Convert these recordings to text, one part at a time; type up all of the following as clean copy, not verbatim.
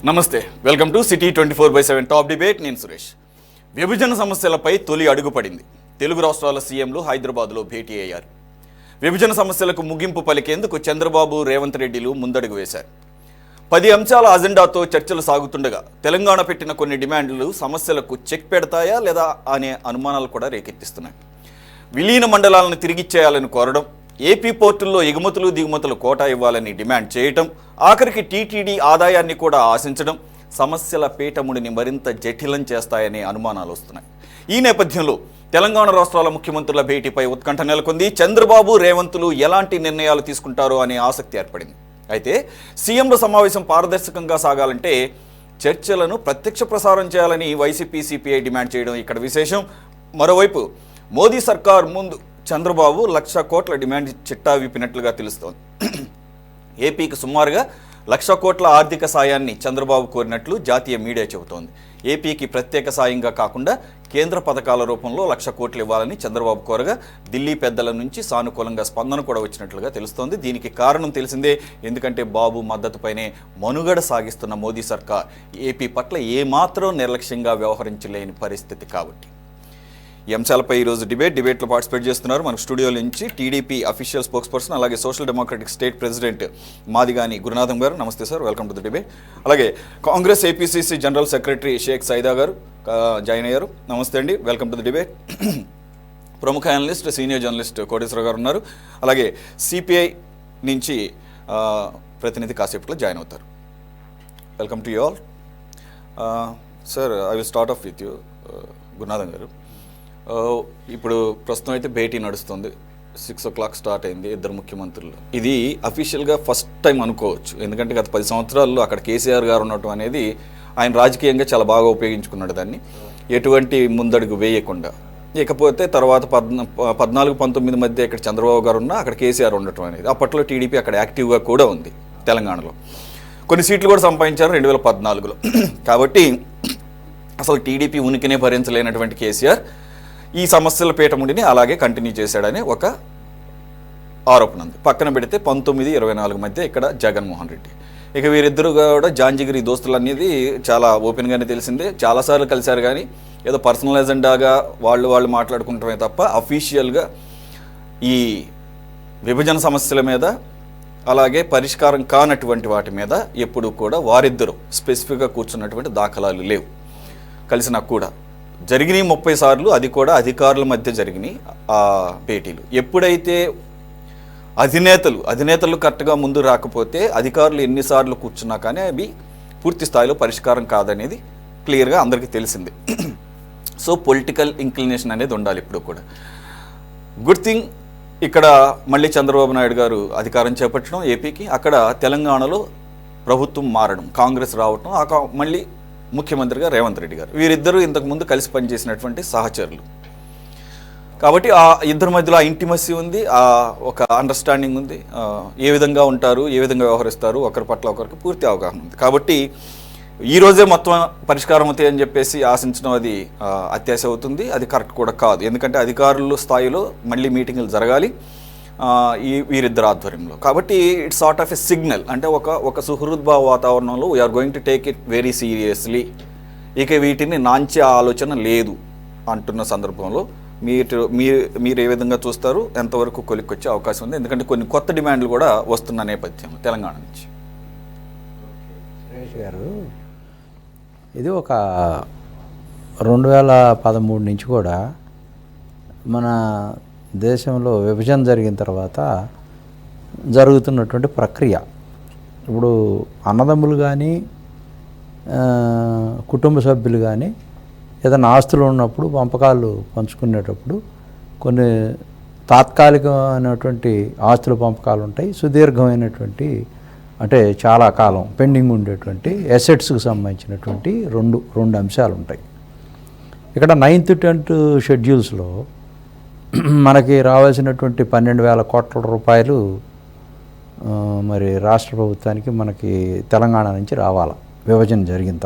నమస్తే, welcome to city 24/7 top debate. నేను సురేష్. విభజన సమస్యలపై తొలి అడుగు పడింది. తెలుగు రాష్ట్రాల సీఎంలు హైదరాబాద్లో భేటీ అయ్యారు. విభజన సమస్యలకు ముగింపు పలికేందుకు చంద్రబాబు, రేవంత్ రెడ్డిలు ముందడుగు వేశారు. 10 అంశాల అజెండాతో చర్చలు సాగుతుండగా తెలంగాణ పెట్టిన కొన్ని డిమాండ్లు సమస్యలకు చెక్ పెడతాయా లేదా అనే అనుమానాలు కూడా రేకెత్తిస్తున్నాయి. విలీన మండలాలను తిరిగిచ్చేయాలని కోరడం, ఏపీ పోర్టుల్లో ఎగుమతులు దిగుమతులు కోటా ఇవ్వాలని డిమాండ్ చేయటం, ఆఖరికి టీటీడీ ఆదాయాన్ని కూడా ఆశించడం సమస్యల పీఠముడిని మరింత జటిలం చేస్తాయనే అనుమానాలు వస్తున్నాయి. ఈ నేపథ్యంలో తెలంగాణ రాష్ట్రాల ముఖ్యమంత్రుల భేటీపై ఉత్కంఠ నెలకొంది. చంద్రబాబు, రేవంత్లు ఎలాంటి నిర్ణయాలు తీసుకుంటారో అనే ఆసక్తి ఏర్పడింది. అయితే సీఎంల సమావేశం పారదర్శకంగా సాగాలంటే చర్చలను ప్రత్యక్ష ప్రసారం చేయాలని వైసీపీ, సిపిఐ డిమాండ్ చేయడం ఇక్కడ విశేషం. మరోవైపు మోదీ సర్కార్ ముందు చంద్రబాబు 1,00,000 కోట్ల డిమాండ్ చిట్టా విప్పినట్లుగా తెలుస్తోంది. ఏపీకి సుమారుగా 1,00,000 కోట్ల ఆర్థిక సాయాన్ని చంద్రబాబు కోరినట్లు జాతీయ మీడియా చెబుతోంది. ఏపీకి ప్రత్యేక సాయంగా కాకుండా కేంద్ర పథకాల రూపంలో 1,00,000 కోట్లు ఇవ్వాలని చంద్రబాబు కోరగా ఢిల్లీ పెద్దల నుంచి సానుకూలంగా స్పందన కూడా వచ్చినట్లుగా తెలుస్తోంది. దీనికి కారణం తెలిసిందే. ఎందుకంటే బాబు మద్దతుపైనే మనుగడ సాగిస్తున్న మోదీ సర్కార్ ఏపీ పట్ల ఏమాత్రం నిర్లక్ష్యంగా వ్యవహరించలేని పరిస్థితి కాబట్టి. ఈ అంశాలపై ఈరోజు డిబేట్లో పార్టిసిపేట్ చేస్తున్నారు. మనకు స్టూడియో నుంచి టీడీపీ అఫీషియల్ స్పోక్స్ పర్సన్, అలాగే social democratic state president Madigani Gurunatham గారు. నమస్తే sir, welcome to the debate. అలాగే Congress APCC general secretary Sheikh Saida గారు జాయిన్ అయ్యారు. నమస్తే అండి, వెల్కమ్ టు ద డిబేట్. ప్రముఖ అనలిస్ట్, సీనియర్ జర్నలిస్ట్ కోటేశ్వర గారు ఉన్నారు. అలాగే సిపిఐ నుంచి ప్రతినిధి కాసేపట్లో జాయిన్ అవుతారు. Welcome to you all. Sir, I will start off with you Gurunatham గారు. ఇప్పుడు ప్రస్తుతం అయితే భేటీ నడుస్తుంది. 6 o'clock స్టార్ట్ అయింది ఇద్దరు ముఖ్యమంత్రులు. ఇది అఫీషియల్గా ఫస్ట్ టైం అనుకోవచ్చు. ఎందుకంటే గత 10 సంవత్సరాల్లో అక్కడ కేసీఆర్ గారు ఉండటం అనేది ఆయన రాజకీయంగా చాలా బాగా ఉపయోగించుకున్నాడు దాన్ని, ఎటువంటి ముందడుగు వేయకుండా. ఇకపోతే తర్వాత 14-19 మధ్య ఇక్కడ చంద్రబాబు గారు ఉన్నా అక్కడ కేసీఆర్ ఉండటం అనేది, అప్పట్లో టీడీపీ అక్కడ యాక్టివ్గా కూడా ఉంది. తెలంగాణలో కొన్ని సీట్లు కూడా సంపాదించారు 2014లో. కాబట్టి అసలు టీడీపీ ఉనికినే భరించలేనటువంటి కేసీఆర్ ఈ సమస్యల పీఠముడిని అలాగే కంటిన్యూ చేశాడని ఒక ఆరోపణ ఉంది. పక్కన పెడితే 19-24 మధ్య ఇక్కడ జగన్మోహన్ రెడ్డి. ఇక వీరిద్దరు కూడా జాంజిగిరి దోస్తులు అనేది చాలా ఓపెన్గానే తెలిసిందే. చాలాసార్లు కలిశారు, కానీ ఏదో పర్సనల్ ఎజెండాగా వాళ్ళు మాట్లాడుకుంటమే తప్ప అఫీషియల్గా ఈ విభజన సమస్యల మీద, అలాగే పరిష్కారం కానటువంటి వాటి మీద ఎప్పుడు కూడా వారిద్దరూ స్పెసిఫిక్గా కూర్చున్నటువంటి దాఖలాలు లేవు. కలిసినా కూడా జరిగినాయి 30 సార్లు, అది కూడా అధికారుల మధ్య జరిగినాయి ఆ భేటీలు. ఎప్పుడైతే అధినేతలు కరెక్ట్గా ముందు రాకపోతే అధికారులు ఎన్నిసార్లు కూర్చున్నా కానీ అవి పూర్తి స్థాయిలో పరిష్కారం కాదనేది క్లియర్గా అందరికీ తెలిసింది. సో పొలిటికల్ ఇంక్లినేషన్ అనేది ఉండాలి ఇప్పుడు కూడా. గుడ్ థింగ్ ఇక్కడ మళ్ళీ చంద్రబాబు నాయుడు గారు అధికారం చేపట్టడం ఏపీకి, అక్కడ తెలంగాణలో ప్రభుత్వం మారడం, కాంగ్రెస్ రావటం, మళ్ళీ ముఖ్యమంత్రిగా రేవంత్ రెడ్డి గారు. వీరిద్దరూ ఇంతకుముందు కలిసి పనిచేసినటువంటి సహచరులు కాబట్టి ఆ ఇద్దరి మధ్యలో ఆ ఇంటిమసీ ఉంది, ఆ ఒక అండర్స్టాండింగ్ ఉంది. ఏ విధంగా ఉంటారు, ఏ విధంగా వ్యవహరిస్తారు, ఒకరి పట్ల ఒకరికి పూర్తి అవగాహన ఉంది. కాబట్టి ఈరోజే మొత్తం పరిష్కారం అవుతాయి అని చెప్పేసి ఆశించడం అది అత్యాశ అవుతుంది. అది కరెక్ట్ కూడా కాదు. ఎందుకంటే అధికారుల స్థాయిలో మళ్ళీ మీటింగులు జరగాలి వీరిద్దరు ఆధ్వర్యంలో. కాబట్టి it's sort of a signal, అంటే ఒక సుహృద్భావ వాతావరణంలో we are going to take it very seriously. ఇక వీటిని నాంచే ఆలోచన లేదు అంటున్న సందర్భంలో మీరు ఏ విధంగా చూస్తారు, ఎంతవరకు కొలిక్కొచ్చే అవకాశం ఉంది? ఎందుకంటే కొన్ని కొత్త డిమాండ్లు కూడా వస్తున్న నేపథ్యం తెలంగాణ నుంచి. సురేష్ గారు, ఇది ఒక 2013 నుంచి కూడా మన దేశంలో విభజన జరిగిన తర్వాత జరుగుతున్నటువంటి ప్రక్రియ. ఇప్పుడు అన్నదమ్ములు కానీ కుటుంబ సభ్యులు కానీ ఏదైనా ఆస్తులు ఉన్నప్పుడు పంపకాలు పంచుకునేటప్పుడు కొన్ని తాత్కాలికమైనటువంటి ఆస్తుల పంపకాలు ఉంటాయి, సుదీర్ఘమైనటువంటి అంటే చాలా కాలం పెండింగ్ ఉండేటువంటి అసెట్స్కి సంబంధించినటువంటి రెండు అంశాలు ఉంటాయి. ఇక్కడ 9th, 10th షెడ్యూల్స్లో మనకి రావాల్సినటువంటి 12,000 కోట్ల రూపాయలు మరి రాష్ట్ర ప్రభుత్వానికి మనకి తెలంగాణ నుంచి రావాలి విభజన జరిగిన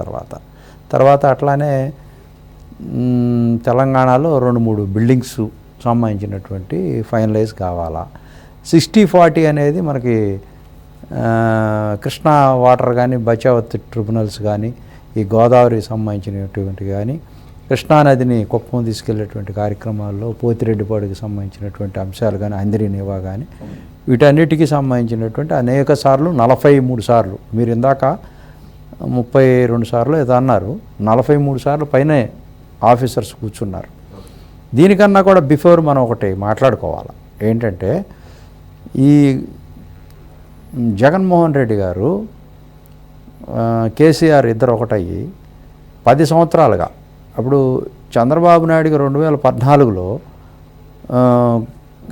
తర్వాత అట్లానే తెలంగాణలో 2-3 బిల్డింగ్స్ సంబంధించినటువంటి ఫైనలైజ్ కావాలా. 60-40 అనేది మనకి కృష్ణా వాటర్ కానీ, బచావత్ ట్రిబ్యునల్స్ కానీ, ఈ గోదావరికి సంబంధించినటువంటి కానీ, కృష్ణానదిని కుప్పం తీసుకెళ్లేటువంటి కార్యక్రమాల్లో పోతిరెడ్డిపాడుకి సంబంధించినటువంటి అంశాలు కానీ, అందిరి నివా కానీ, వీటన్నిటికీ సంబంధించినటువంటి అనేక సార్లు 43 సార్లు, మీరు ఇందాక 32 సార్లు ఏదో అన్నారు, 43 సార్లు పైనే ఆఫీసర్స్ కూర్చున్నారు. దీనికన్నా కూడా బిఫోర్ మనం ఒకటి మాట్లాడుకోవాలి. ఏంటంటే ఈ జగన్మోహన్ రెడ్డి గారు కేసీఆర్ ఇద్దరు ఒకటయ్యి 10 సంవత్సరాలుగా, అప్పుడు చంద్రబాబు నాయుడుకి 2014లో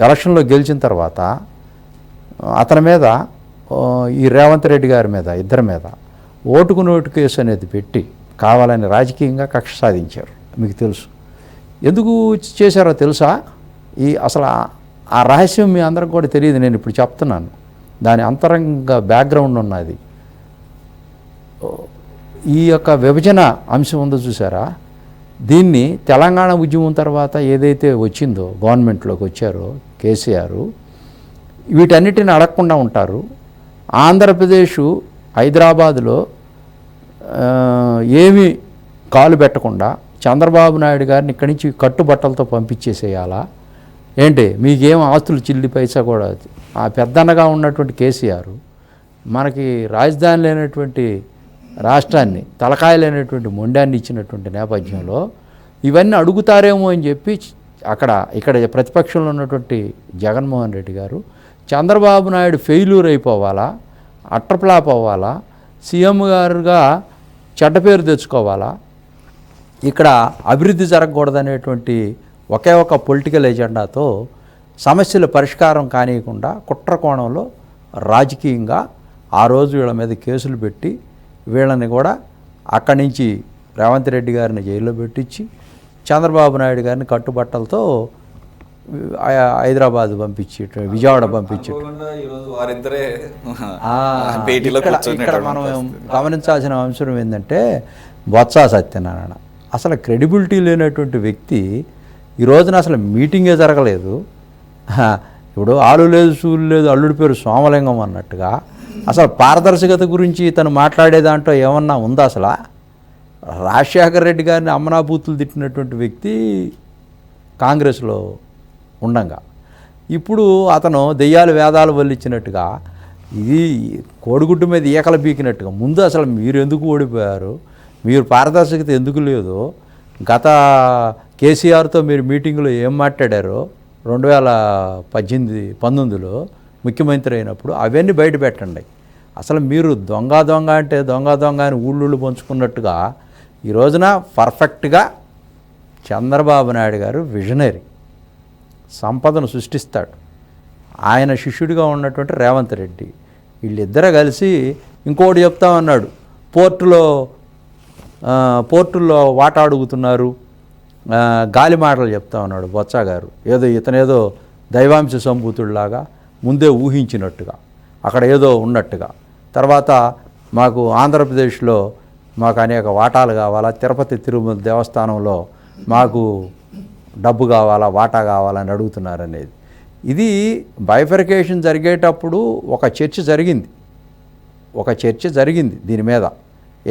ఎలక్షన్లో గెలిచిన తర్వాత అతని మీద, ఈ రేవంత్ రెడ్డి గారి మీద, ఇద్దరి మీద ఓటుకు నోటు కేసు అనేది పెట్టి కావాలని రాజకీయంగా కక్ష సాధించారు. మీకు తెలుసు ఎందుకు చేశారో తెలుసా? అసలు ఆ రహస్యం మీ అందరికి కూడా తెలియదు, నేను ఇప్పుడు చెప్తున్నాను. దాని అంతరంగ బ్యాక్గ్రౌండ్ ఉన్నది. ఈ యొక్క విభజన అంశం ఉందో చూసారా, దీన్ని తెలంగాణ ఉద్యమం తర్వాత ఏదైతే వచ్చిందో, గవర్నమెంట్లోకి వచ్చారో కేసీఆర్, వీటన్నిటిని అడగకుండా ఉంటారు. ఆంధ్రప్రదేశ్ హైదరాబాదులో ఏమీ కాలు పెట్టకుండా చంద్రబాబు నాయుడు గారిని ఇక్కడి నుంచి కట్టుబట్టలతో పంపించేసేయాలా ఏంటి, మీకేం ఆస్తులు చిల్లి పైసా కూడా. ఆ పెద్దన్నగా ఉన్నటువంటి కేసీఆర్ మనకి రాజధాని లేనటువంటి రాష్ట్రాన్ని, తలకాయ లేనటువంటి మొండాన్ని ఇచ్చినటువంటి నేపథ్యంలో ఇవన్నీ అడుగుతారేమో అని చెప్పి ఇక్కడ ప్రతిపక్షంలో ఉన్నటువంటి జగన్మోహన్ రెడ్డి గారు చంద్రబాబు నాయుడు ఫెయిల్యూర్ అయిపోవాలా, అట్టర్ఫ్లాప్ అవ్వాలా, సీఎం గారుగా చెడ్డ పేరు తెచ్చుకోవాలా, ఇక్కడ అభివృద్ధి జరగకూడదనేటువంటి ఒకే ఒక పొలిటికల్ ఎజెండాతో సమస్యల పరిష్కారం కానియకుండా కుట్ర కోణంలో రాజకీయంగా ఆ రోజు వీళ్ళ మీద కేసులు పెట్టి వీళ్ళని కూడా అక్కడి నుంచి రేవంత్ రెడ్డి గారిని జైల్లో పెట్టించి చంద్రబాబు నాయుడు గారిని కట్టుబట్టలతో హైదరాబాద్ పంపించి, విజయవాడ పంపించి. ఇక్కడ మనం గమనించాల్సిన అంశం ఏంటంటే బొత్స సత్యనారాయణ అసలు క్రెడిబిలిటీ లేనటువంటి వ్యక్తి ఈ రోజున అసలు మీటింగే జరగలేదు. ఇప్పుడు ఆలు లేదు, సూలు లేదు, అల్లుడి పేరు సోమలింగం అన్నట్టుగా అసలు పారదర్శకత గురించి తను మాట్లాడే దాంట్లో ఏమన్నా ఉందా? అసలు రాజశేఖర రెడ్డి గారిని అమ్మనాబూతులు తిట్టినటువంటి వ్యక్తి కాంగ్రెస్లో ఉండంగా ఇప్పుడు అతను దెయ్యాలు వేదాలు వల్లించినట్టుగా, ఇది కోడిగుడ్డు మీద ఈకలు పీకినట్టుగా ముందు అసలు మీరు ఎందుకు ఓడిపోయారు, మీరు పారదర్శకత ఎందుకు లేదు, గత కేసీఆర్తో మీరు మీటింగ్లో ఏం మాట్లాడారో 2018-19లో ముఖ్యమంత్రి అయినప్పుడు అవన్నీ బయట పెట్టండి. అసలు మీరు దొంగ అంటే దొంగ అని ఊళ్ళుళ్ళు పంచుకున్నట్టుగా ఈ రోజున పర్ఫెక్ట్గా చంద్రబాబు నాయుడు గారు విజనరీ, సంపదను సృష్టిస్తాడు. ఆయన శిష్యుడిగా ఉన్నటువంటి రేవంత్ రెడ్డి వీళ్ళిద్దరూ కలిసి ఇంకోటి చెప్తామన్నాడు, పోర్టుల్లో వాటా అడుగుతున్నారు, గాలి మాటలు చెప్తా ఉన్నాడు బొత్స గారు. ఇతనేదో దైవాంశ సంభూతుడిలాగా ముందే ఊహించినట్టుగా, అక్కడ ఏదో ఉన్నట్టుగా. తర్వాత మాకు ఆంధ్రప్రదేశ్లో మాకు అనేక వాటాలు కావాలా, తిరుపతి తిరుమల దేవస్థానంలో మాకు డబ్బు కావాలా, వాటా కావాలని అడుగుతున్నారనేది. ఇది బైఫర్కేషన్ జరిగేటప్పుడు ఒక చర్చ జరిగింది దీని మీద.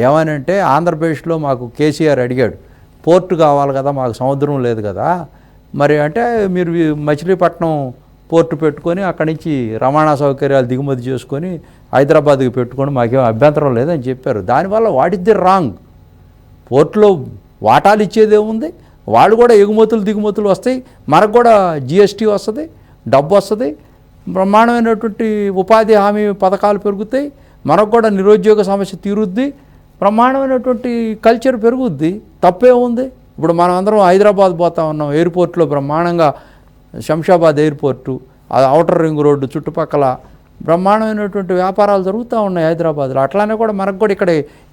ఏమనంటే ఆంధ్రప్రదేశ్లో మాకు కేసీఆర్ అడిగాడు, పోర్టు కావాలి కదా, మాకు సముద్రం లేదు కదా, మరి అంటే మీరు మచిలీపట్నం పోర్టు పెట్టుకొని అక్కడి నుంచి రవాణా సౌకర్యాలు దిగుమతి చేసుకొని హైదరాబాద్కి పెట్టుకొని మాకేం అభ్యంతరం లేదని చెప్పారు. దానివల్ల వాట్ ఇస్ ది రాంగ్? పోర్టులో వాటాలు ఇచ్చేదేముంది, వాళ్ళు కూడా ఎగుమతులు దిగుమతులు వస్తాయి, మనకు కూడా జిఎస్టీ వస్తుంది, డబ్బు వస్తుంది, బ్రహ్మాండమైనటువంటి ఉపాధి హామీ పథకాలు పెరుగుతాయి, మనకు కూడా నిరుద్యోగ సమస్య తీరుద్ది, బ్రహ్మాండమైనటువంటి కల్చర్ పెరుగుద్ది, తప్పే ఉంది. ఇప్పుడు మనం అందరం హైదరాబాద్ పోతా ఉన్నాం, ఎయిర్పోర్ట్లో బ్రహ్మాండంగా Shamshabad airport, outer ring road చుట్టుపక్కల బ్రహ్మాండమైనటువంటి వ్యాపారాలు జరుగుతూ ఉన్నాయి హైదరాబాద్లో. అట్లానే కూడా మనకు కూడా ఇక్కడ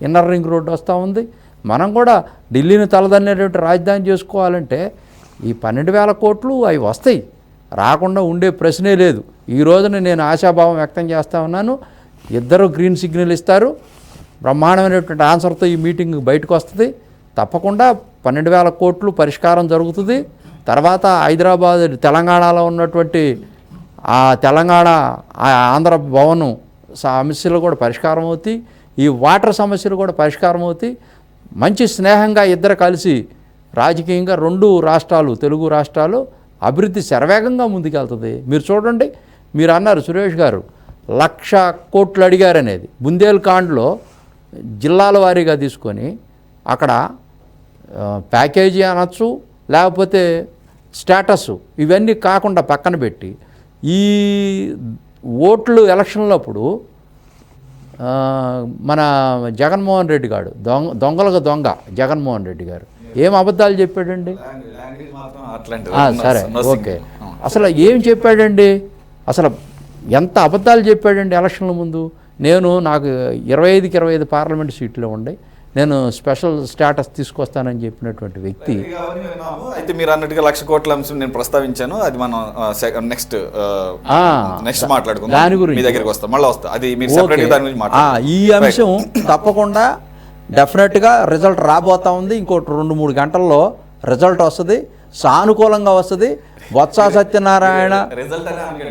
ఇన్నర్ రింగ్ రోడ్డు వస్తూ ఉంది. మనం కూడా ఢిల్లీని తలదన్నేటువంటి రాజధాని చేసుకోవాలంటే ఈ 12,000 కోట్లు అవి వస్తాయి, రాకుండా ఉండే ప్రశ్నే లేదు. ఈ రోజున నేను ఆశాభావం వ్యక్తం చేస్తూ ఉన్నాను, ఇద్దరు గ్రీన్ సిగ్నల్ ఇస్తారు, బ్రహ్మాండమైనటువంటి ఆన్సర్తో ఈ మీటింగ్ బయటకు వస్తుంది. తప్పకుండా 12,000 కోట్లు పరిష్కారం జరుగుతుంది. తర్వాత హైదరాబాద్ తెలంగాణలో ఉన్నటువంటి ఆ తెలంగాణ ఆంధ్ర భవనం సమస్యలు కూడా పరిష్కారం అవుతాయి, ఈ వాటర్ సమస్యలు కూడా పరిష్కారం అవుతాయి. మంచి స్నేహంగా ఇద్దరు కలిసి రాజకీయంగా రెండు రాష్ట్రాలు, తెలుగు రాష్ట్రాలు అభివృద్ధి శరవేగంగా ముందుకెళ్తుంది. మీరు చూడండి, మీరు అన్నారు సురేష్ గారు 1,00,000 కోట్లు అడిగారనేది. బుందేల్ఖండ్లో జిల్లాల వారీగా తీసుకొని అక్కడ ప్యాకేజీ అనొచ్చు, లేకపోతే స్టేటస్, ఇవన్నీ కాకుండా పక్కన పెట్టి ఈ ఓట్లు ఎలక్షన్లప్పుడు మన జగన్మోహన్ రెడ్డి గారు దొంగలకు దొంగ జగన్మోహన్ రెడ్డి గారు ఏం అబద్ధాలు చెప్పాడండి? సరే, ఓకే. అసలు ఏం చెప్పాడండి? అసలు ఎంత అబద్ధాలు చెప్పాడండి ఎలక్షన్ల ముందు. నాకు 25కి 25 పార్లమెంట్ సీట్లు ఉండే, నేను స్పెషల్ స్టేటస్ తీసుకొస్తానని చెప్పినటువంటి వ్యక్తి. అయితే మీరు అన్నట్టుగా 1,00,000 కోట్ల అంశం నేను ప్రస్తావించాను, అది మనం నెక్స్ట్ మాట్లాడుకుందాం. దాని గురించి మీ దగ్గరికి వస్తాం, మళ్ళీ వస్తా. అది మీరు సెపరేట్గా దాని గురించి మాట్లాడాలి. ఈ అంశం తప్పకుండా డెఫినెట్గా రిజల్ట్ రాబోతా ఉంది. ఇంకోటి 2-3 గంటల్లో రిజల్ట్ వస్తుంది, సానుకూలంగా వస్తుంది. బొత్స సత్యనారాయణ రిజల్ట్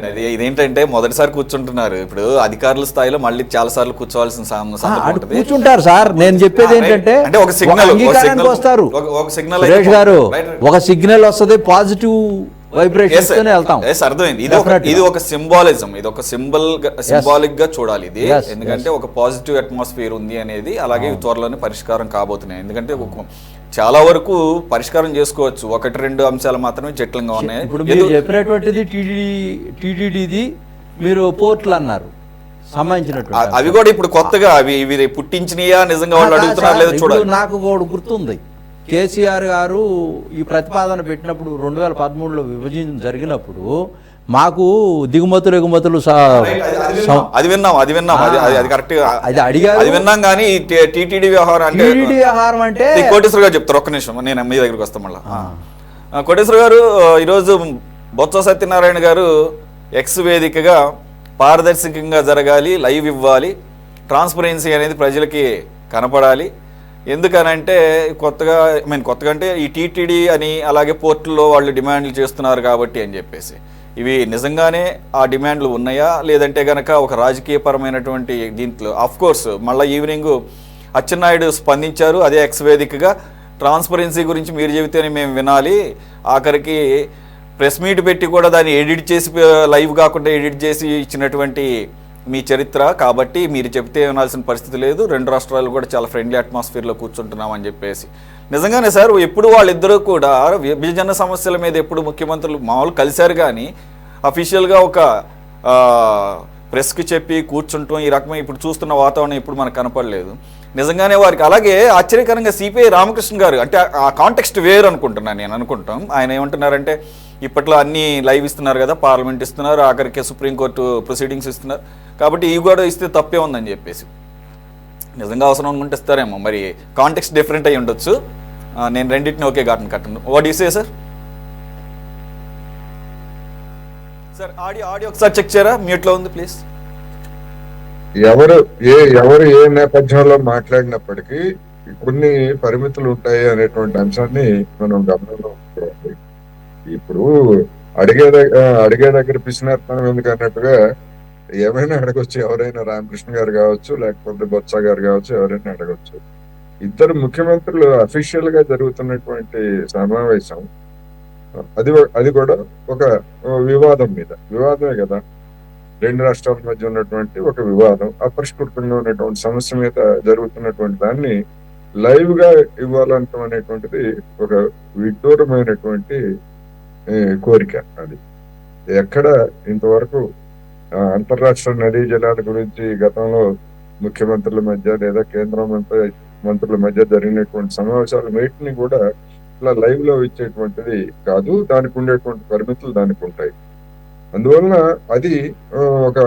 అది ఇదేంటంటే మొదటిసారి కూర్చుంటున్నారు, ఇప్పుడు అధికారుల స్థాయిలో మళ్ళీ చాలా సార్లు కూర్చోవాల్సిన కూర్చుంటారు సార్. నేను చెప్పేది ఏంటంటే ఒక సిగ్నల్ అంగీకారానికి వస్తారు సురేష్ గారు, ఒక సిగ్నల్ వస్తుంది, పాజిటివ్ వైబ్రేషన్స్ తోనే వెళ్తాం. అర్థమైంది. ఇది ఒక సింబాలిజం, ఇది ఒక సింబాలిక్ గా చూడాలి ఇది. ఎందుకంటే ఒక పాజిటివ్ అట్మాస్ఫియర్ ఉంది అనేది, అలాగే త్వరలోనే పరిష్కారం కాబోతున్నాయి. ఎందుకంటే చాలా వరకు పరిష్కారం చేసుకోవచ్చు, 1-2 అంశాలు మాత్రమే జటిలంగా ఉన్నాయి. ఇప్పుడు మీరు చెప్పినటువంటిది టీటీడీది, మీరు పోర్టులు అన్నారు సంబంధించినటువంటి, అవి కూడా ఇప్పుడు కొత్తగా ఇవి పుట్టించినయా నిజంగా వాళ్ళు అడుగుతున్నారు లేదో చూడాలి. నాకు కూడా గుర్తుంది, కేసీఆర్ గారు ఈ ప్రతిపాదన పెట్టినప్పుడు 2013లో విభజన జరిగినప్పుడు మాకు దిగుమతులు ఎగుమతులు అది విన్నాం అది కరెక్ట్ అది అడిగారు, అది విన్నాం. కానీ టీటీడీ వ్యవహారం అంటే కోటేశ్వర గారు చెప్తారు. ఒక్క నిమిషం, నేను మీ దగ్గరికి వస్తాం మళ్ళీ. కోటేశ్వర గారు, ఈరోజు బొత్స సత్యనారాయణ గారు ఎక్స్ వేదికగా పారదర్శకంగా జరగాలి, లైవ్ ఇవ్వాలి, ట్రాన్స్పరెన్సీ అనేది ప్రజలకి కనపడాలి. ఎందుకనంటే కొత్తగా అంటే ఈ టీటీడీ అని అలాగే పోర్టుల్లో వాళ్ళు డిమాండ్లు చేస్తున్నారు కాబట్టి అని చెప్పేసి, ఇవి నిజంగానే ఆ డిమాండ్లు ఉన్నాయా లేదంటే కనుక ఒక రాజకీయపరమైనటువంటి దీంట్లో. ఆఫ్ కోర్స్ మళ్ళీ ఈవినింగ్ అచ్చెన్నాయుడు స్పందించారు, అదే ఎక్స్ వేదికగా ట్రాన్స్పరెన్సీ గురించి మీరు చెబితేనే మేము వినాలి, ఆఖరికి ప్రెస్ మీట్ పెట్టి కూడా దాన్ని ఎడిట్ చేసి లైవ్ కాకుండా ఎడిట్ చేసి ఇచ్చినటువంటి మీ చరిత్ర కాబట్టి మీరు చెప్తే వినాల్సిన పరిస్థితి లేదు, 2 రాష్ట్రాలు కూడా చాలా ఫ్రెండ్లీ అట్మాస్ఫియర్లో కూర్చుంటున్నాం అని చెప్పేసి. నిజంగానే సార్, ఎప్పుడు వాళ్ళిద్దరూ కూడా విభజన సమస్యల మీద ఎప్పుడు ముఖ్యమంత్రులు మామూలు కలిశారు, కానీ అఫీషియల్గా ఒక ప్రెస్కి చెప్పి కూర్చుంటాం ఈ రకమైన ఇప్పుడు చూస్తున్న వాతావరణం ఇప్పుడు మనకు కనపడలేదు. నిజంగానే వారికి అలాగే ఆశ్చర్యకరంగా సిపిఐ రామకృష్ణ గారు, అంటే ఆ కాంటెక్స్ట్ వేరు అనుకుంటున్నాను నేను అనుకుంటాం. ఆయన ఏమంటున్నారంటే ఇప్పట్లో అన్నీ లైవ్ ఇస్తున్నారు కదా, పార్లమెంట్ ఇస్తున్నారు, ఆఖరికి సుప్రీంకోర్టు ప్రొసీడింగ్స్ ఇస్తున్నారు, కాబట్టి ఇవి కూడా ఇస్తే తప్పే ఉందని చెప్పేసి. నిజంగా అవసరం అనుకుంటే ఇస్తారేమో, మరి కాంటెక్స్ట్ డిఫరెంట్ అయ్యి ఉండొచ్చు. నేను రెండింటిని ఒకే ఘాటను కట్టను. What you say sir? Sir audio ఒకసారి చెక్ చేయరా, మ్యూట్లో ఉంది ప్లీజ్. ఎవరు ఏ నేపథ్యంలో మాట్లాడినప్పటికీ కొన్ని పరిమితులు ఉంటాయి అనేటువంటి అంశాన్ని మనం గమనంలో ఉంచుకోవాలి. ఇప్పుడు అడిగే దగ్గర పిసినార్తనం ఎందుకు అన్నట్టుగా ఏమైనా అడగొచ్చు, ఎవరైనా రామకృష్ణ గారు కావచ్చు, లేకపోతే బొత్స గారు కావచ్చు, ఎవరైనా అడగొచ్చు. ఇద్దరు ముఖ్యమంత్రులు అఫీషియల్ గా జరుగుతున్నటువంటి సమావేశం, అది కూడా ఒక వివాదం మీద, వివాదమే కదా, 2 రాష్ట్రాల మధ్య ఉన్నటువంటి ఒక వివాదం, అపరిష్కృతంగా ఉన్నటువంటి సమస్య మీద జరుగుతున్నటువంటి దాన్ని లైవ్ గా ఇవ్వాలంటాం అనేటువంటిది ఒక విడ్డూరమైనటువంటి కోరిక. అది ఎక్కడ ఇంతవరకు అంతర్రాష్ట్ర నదీ జలాల గురించి గతంలో ముఖ్యమంత్రుల మధ్య లేదా కేంద్ర మంత్రుల మధ్య జరిగినటువంటి సమావేశాలు వీటిని కూడా ఇట్లా లైవ్ లో ఇచ్చేటువంటిది కాదు, దానికి ఉండేటువంటి పరిమితులు దానికి ఉంటాయి. అందువలన అది ఒక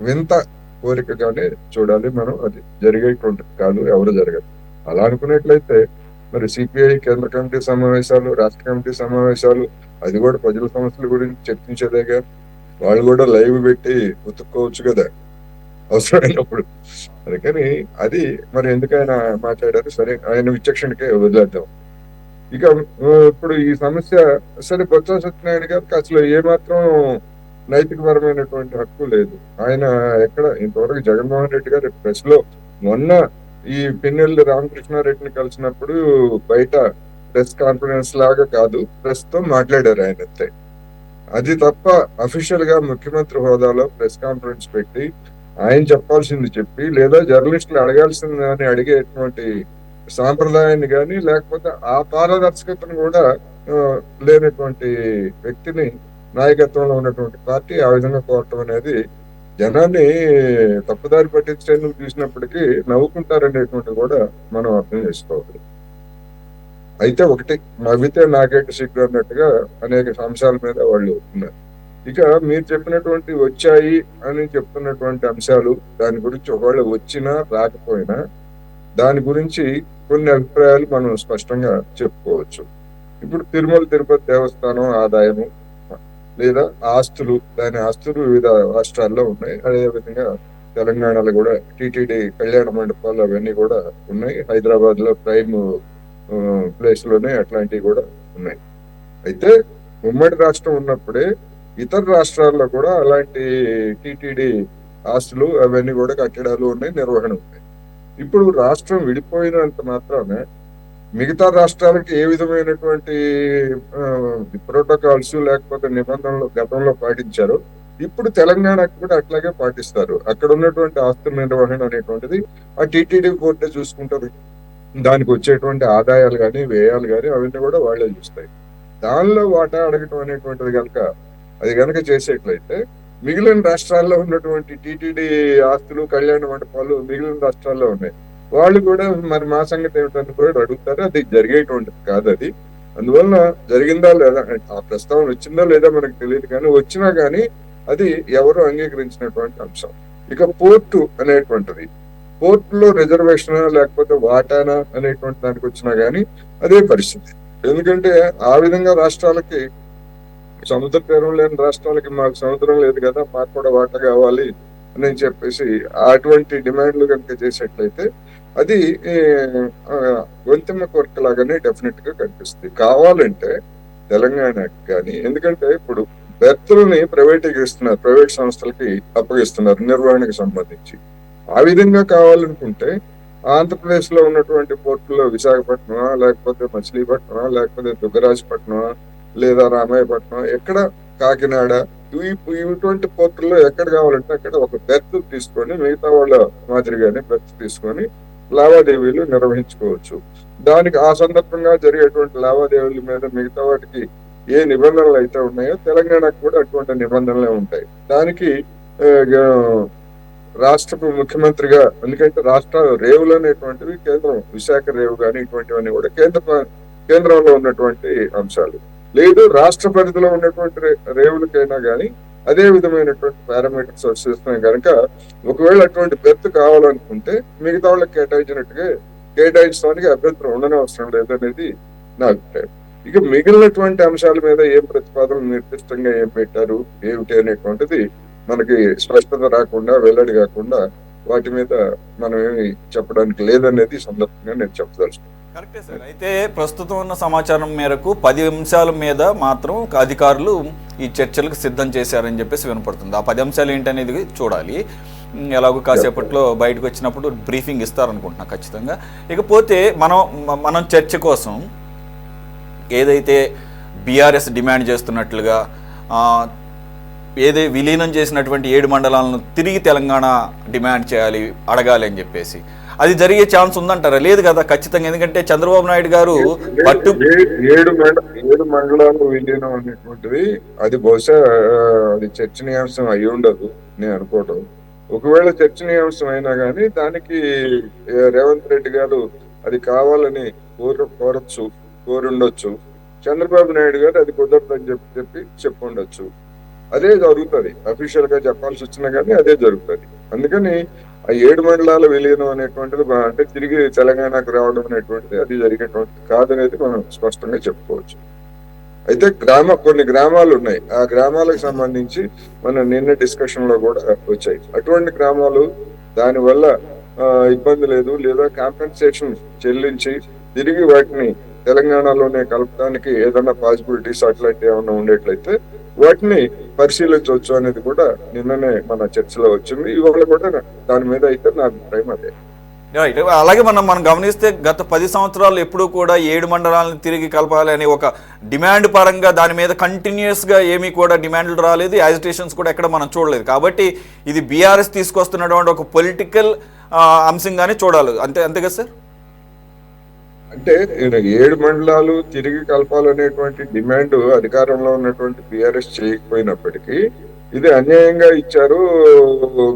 వింత కోరికగానే చూడాలి మనం, అది జరిగేటువంటిది కాదు, ఎవరు జరగదు. అలా అనుకున్నట్లయితే మరి సిపిఐ కేంద్ర కమిటీ సమావేశాలు, రాష్ట్ర కమిటీ సమావేశాలు, అది కూడా ప్రజల సమస్యల గురించి చర్చించేదేగా, వాళ్ళు కూడా లైవ్ పెట్టి ఉతుక్కోవచ్చు కదా అవసరమైనప్పుడు. అందుకని అది మరి ఎందుకైనా మాట్లాడారు, సరే ఆయన విచక్షణకే వదిలేద్దాం. ఇక ఇప్పుడు ఈ సమస్య సరే బొత్స సత్యనారాయణ గారికి అసలు ఏమాత్రం నైతికపరమైనటువంటి హక్కు లేదు. ఆయన ఎక్కడ ఇంతవరకు జగన్మోహన్ రెడ్డి గారు ప్రెస్ లో మొన్న ఈ పిన్నెల్లి రామకృష్ణారెడ్డిని కలిసినప్పుడు బయట ప్రెస్ కాన్ఫరెన్స్ లాగా కాదు, ప్రెస్ తో మాట్లాడారు ఆయన అంతే. అది తప్ప అఫీషియల్ గా ముఖ్యమంత్రి హోదాలో ప్రెస్ కాన్ఫరెన్స్ పెట్టి ఆయన చెప్పాల్సింది చెప్పి, లేదా జర్నలిస్టులు అడగాల్సిందని అడిగేటువంటి సాంప్రదాయాన్ని కానీ, లేకపోతే ఆ పారదర్శకతను కూడా లేనటువంటి వ్యక్తిని నాయకత్వంలో ఉన్నటువంటి పార్టీ ఆ విధంగా కోరటం అనేది జనాన్ని తప్పుదారి పట్టించేందుకు చూసినప్పటికీ నవ్వుకుంటారనేటువంటి కూడా మనం అర్థం చేసుకోవాలి. అయితే ఒకటి నవ్వితే నాకేంటి సిగ్గు అన్నట్టుగా అనేక అంశాల మీద వాళ్ళు ఉన్నారు. ఇక మీరు చెప్పినటువంటి వచ్చాయి అని చెప్తున్నటువంటి అంశాలు, దాని గురించి ఒకవేళ వచ్చినా రాకపోయినా దాని గురించి కొన్ని అభిప్రాయాలు మనం స్పష్టంగా చెప్పుకోవచ్చు. ఇప్పుడు తిరుమల తిరుపతి దేవస్థానం ఆదాయము లేదా ఆస్తులు, దాని ఆస్తులు వివిధ రాష్ట్రాల్లో ఉన్నాయి. అదేవిధంగా తెలంగాణలో కూడా టిటిడి కళ్యాణ మండపాలు అవన్నీ కూడా ఉన్నాయి. హైదరాబాద్ లో ప్రైమ్ ప్లేస్ లోనే అట్లాంటివి కూడా ఉన్నాయి. అయితే ఉమ్మడి రాష్ట్రం ఉన్నప్పుడే ఇతర రాష్ట్రాల్లో కూడా అలాంటి టిటిడి ఆస్తులు అవన్నీ కూడా కట్టడాలు ఉన్నాయి, నిర్వహణ ఉన్నాయి. ఇప్పుడు రాష్ట్రం విడిపోయినంత మాత్రాన మిగతా రాష్ట్రాలకి ఏ విధమైనటువంటి ప్రోటోకాల్స్ లేకపోతే నిబంధనలు గతంలో పాటించారో ఇప్పుడు తెలంగాణకు కూడా అట్లాగే పాటిస్తారు. అక్కడ ఉన్నటువంటి ఆస్తుల నిర్వహణ అనేటువంటిది ఆ టిటిడి బోర్డే చూసుకుంటారు. దానికి వచ్చేటువంటి ఆదాయాలు కానీ వ్యయాలు కానీ అవన్నీ కూడా వాళ్ళే చూస్తాయి. దానిలో వాటా అడగటం అనేటువంటిది కనుక చేసేట్లయితే మిగిలిన రాష్ట్రాల్లో ఉన్నటువంటి టిటిడి ఆస్తులు కళ్యాణ మండపాలు మిగిలిన రాష్ట్రాల్లో ఉన్నాయి. వాళ్ళు కూడా మరి మా సంగతి ఏమిటని కూడా అడుగుతారు. అది జరిగేటువంటిది కాదు. అది అందువలన జరిగిందా లేదా, ఆ ప్రస్తావన వచ్చిందా లేదా మనకు తెలియదు, కానీ వచ్చినా కానీ అది ఎవరు అంగీకరించినటువంటి అంశం. ఇక పోర్టు అనేటువంటిది, పోర్టులో రిజర్వేషన్ లేకపోతే వాటానా అనేటువంటి దానికి వచ్చినా గానీ అదే పరిస్థితి. ఎందుకంటే ఆ విధంగా రాష్ట్రాలకి, సముద్ర తీరం లేని రాష్ట్రాలకి మాకు సముద్రం లేదు కదా, మాకు కూడా వాటా కావాలి అని చెప్పేసి అటువంటి డిమాండ్లు కనుక చేసేట్లయితే అది గొంతెమ్మ కోరిక లాగానే డెఫినెట్ గా కనిపిస్తుంది. కావాలంటే తెలంగాణకి కానీ, ఎందుకంటే ఇప్పుడు బెర్తులని ప్రైవేటీకరిస్తున్నారు, ప్రైవేట్ సంస్థలకి అప్పగిస్తున్నారు నిర్వహణకు సంబంధించి. ఆ విధంగా కావాలనుకుంటే ఆంధ్రప్రదేశ్ లో ఉన్నటువంటి పోర్టుల్లో విశాఖపట్నమా, లేకపోతే మచిలీపట్నమా, లేకపోతే దుగ్గరాజపట్నమా, లేదా రామాయపట్నం, ఎక్కడ కాకినాడ, ఇటువంటి పోర్టుల్లో ఎక్కడ కావాలంటే అక్కడ ఒక బెర్త్ తీసుకొని మిగతా వాళ్ళ మాదిరిగానే బెర్త్ తీసుకొని లావాదేవీలు నిర్వహించుకోవచ్చు. దానికి ఆ సందర్భంగా జరిగేటువంటి లావాదేవీల మీద మిగతా వాటికి ఏ నిబంధనలు అయితే ఉన్నాయో తెలంగాణకు కూడా అటువంటి నిబంధనలే ఉంటాయి. దానికి రాష్ట్ర ముఖ్యమంత్రిగా, ఎందుకంటే రాష్ట్ర రేవులు అనేటువంటివి కేంద్రం, విశాఖ రేవు కానీ ఇటువంటివన్నీ కూడా కేంద్రంలో ఉన్నటువంటి అంశాలు. లేదు రాష్ట్ర పరిధిలో ఉన్నటువంటి రేవులకైనా కానీ అదే విధమైనటువంటి పారామీటర్స్ వచ్చేస్తున్నాయి కనుక ఒకవేళ అటువంటి బెర్త్ కావాలనుకుంటే మిగతా వాళ్ళకి కేటాయించడానికి అభ్యంతరం ఉండనవసరం లేదనేది నా అభిప్రాయం. ఇక మిగిలినటువంటి అంశాల మీద ఏం ప్రతిపాదనలు నిర్దిష్టంగా ఏం పెట్టారు ఏమిటి అనేటువంటిది మనకి స్పష్టత రాకుండా, వెల్లడి కాకుండా వాటి మీద మనం ఏమి చెప్పడానికి లేదనేది సందర్భంగా నేను చెప్పదలుచుకున్నాను. కరెక్టే సార్. అయితే ప్రస్తుతం ఉన్న సమాచారం మేరకు 10 అంశాల మీద మాత్రం అధికారులు ఈ చర్చలకు సిద్ధం చేశారని చెప్పేసి వినపడుతుంది. ఆ 10 అంశాలు ఏంటనేది చూడాలి. ఎలాగో కాసేపట్లో బయటకు వచ్చినప్పుడు బ్రీఫింగ్ ఇస్తారనుకుంటున్నా ఖచ్చితంగా. ఇకపోతే మనం చర్చ కోసం ఏదైతే బీఆర్ఎస్ డిమాండ్ చేస్తున్నట్లుగా విలీనం చేసినటువంటి 7 మండలాలను తిరిగి తెలంగాణ డిమాండ్ చేయాలి, అడగాలి అని చెప్పేసి, అది జరిగే ఛాన్స్ ఉందంటారా? లేదు కదా ఖచ్చితంగా. ఎందుకంటే చంద్రబాబు నాయుడు గారు ఏడు మండలాలు విలీనం అనేటువంటిది అది బహుశా అది చర్చనీయాంశం అయి ఉండదు నేను అనుకోవటం. ఒకవేళ చర్చనీయాంశం అయినా కానీ దానికి రేవంత్ రెడ్డి గారు అది కావాలని కోరుండొచ్చు. చంద్రబాబు నాయుడు గారు అది కుదరదని చెప్పి ఉండొచ్చు. అదే జరుగుతుంది. అఫీషియల్ గా చెప్పాల్సి వచ్చినా కానీ అదే జరుగుతుంది. అందుకని ఆ 7 మండలాల విలీనం అనేటువంటిది అంటే తిరిగి తెలంగాణకు రావడం అనేటువంటిది అది జరిగేటువంటిది కాదనేది మనం స్పష్టంగా చెప్పుకోవచ్చు. అయితే కొన్ని గ్రామాలు ఉన్నాయి. ఆ గ్రామాలకు సంబంధించి మన నిన్న డిస్కషన్ లో కూడా వచ్చాయి. అటువంటి గ్రామాలు దానివల్ల ఇబ్బంది లేదు, లేదా కాంపెన్సేషన్ చెల్లించి తిరిగి వాటిని తెలంగాణలోనే కలపడానికి ఏదైనా పాసిబిలిటీస్ అట్లాంటివి ఏమైనా ఉండేట్లయితే వాటిని పరిశీలించవచ్చు అనేది కూడా నిన్ననే మన చర్చలో వచ్చింది. ఇవాళ కూడా దాని మీద అయితే నా అభిప్రాయం అదే. రైట్. అలాగే మనం గమనిస్తే గత 10 సంవత్సరాలు ఎప్పుడూ కూడా 7 మండలాలను తిరిగి కలపాలి అనే ఒక డిమాండ్ పరంగా దాని మీద కంటిన్యూస్గా ఏమీ కూడా డిమాండ్లు రాలేదు, యాజిటేషన్స్ కూడా ఎక్కడ మనం చూడలేదు. కాబట్టి ఇది బీఆర్ఎస్ తీసుకొస్తున్నటువంటి ఒక పొలిటికల్ అంశంగానే చూడాలి, అంతే కదా సార్? అంటే 7 మండలాలు తిరిగి కలపాలనేటువంటి డిమాండ్ అధికారంలో ఉన్నటువంటి బీఆర్ఎస్ చేయకపోయినప్పటికీ ఇది అన్యాయంగా ఇచ్చారు,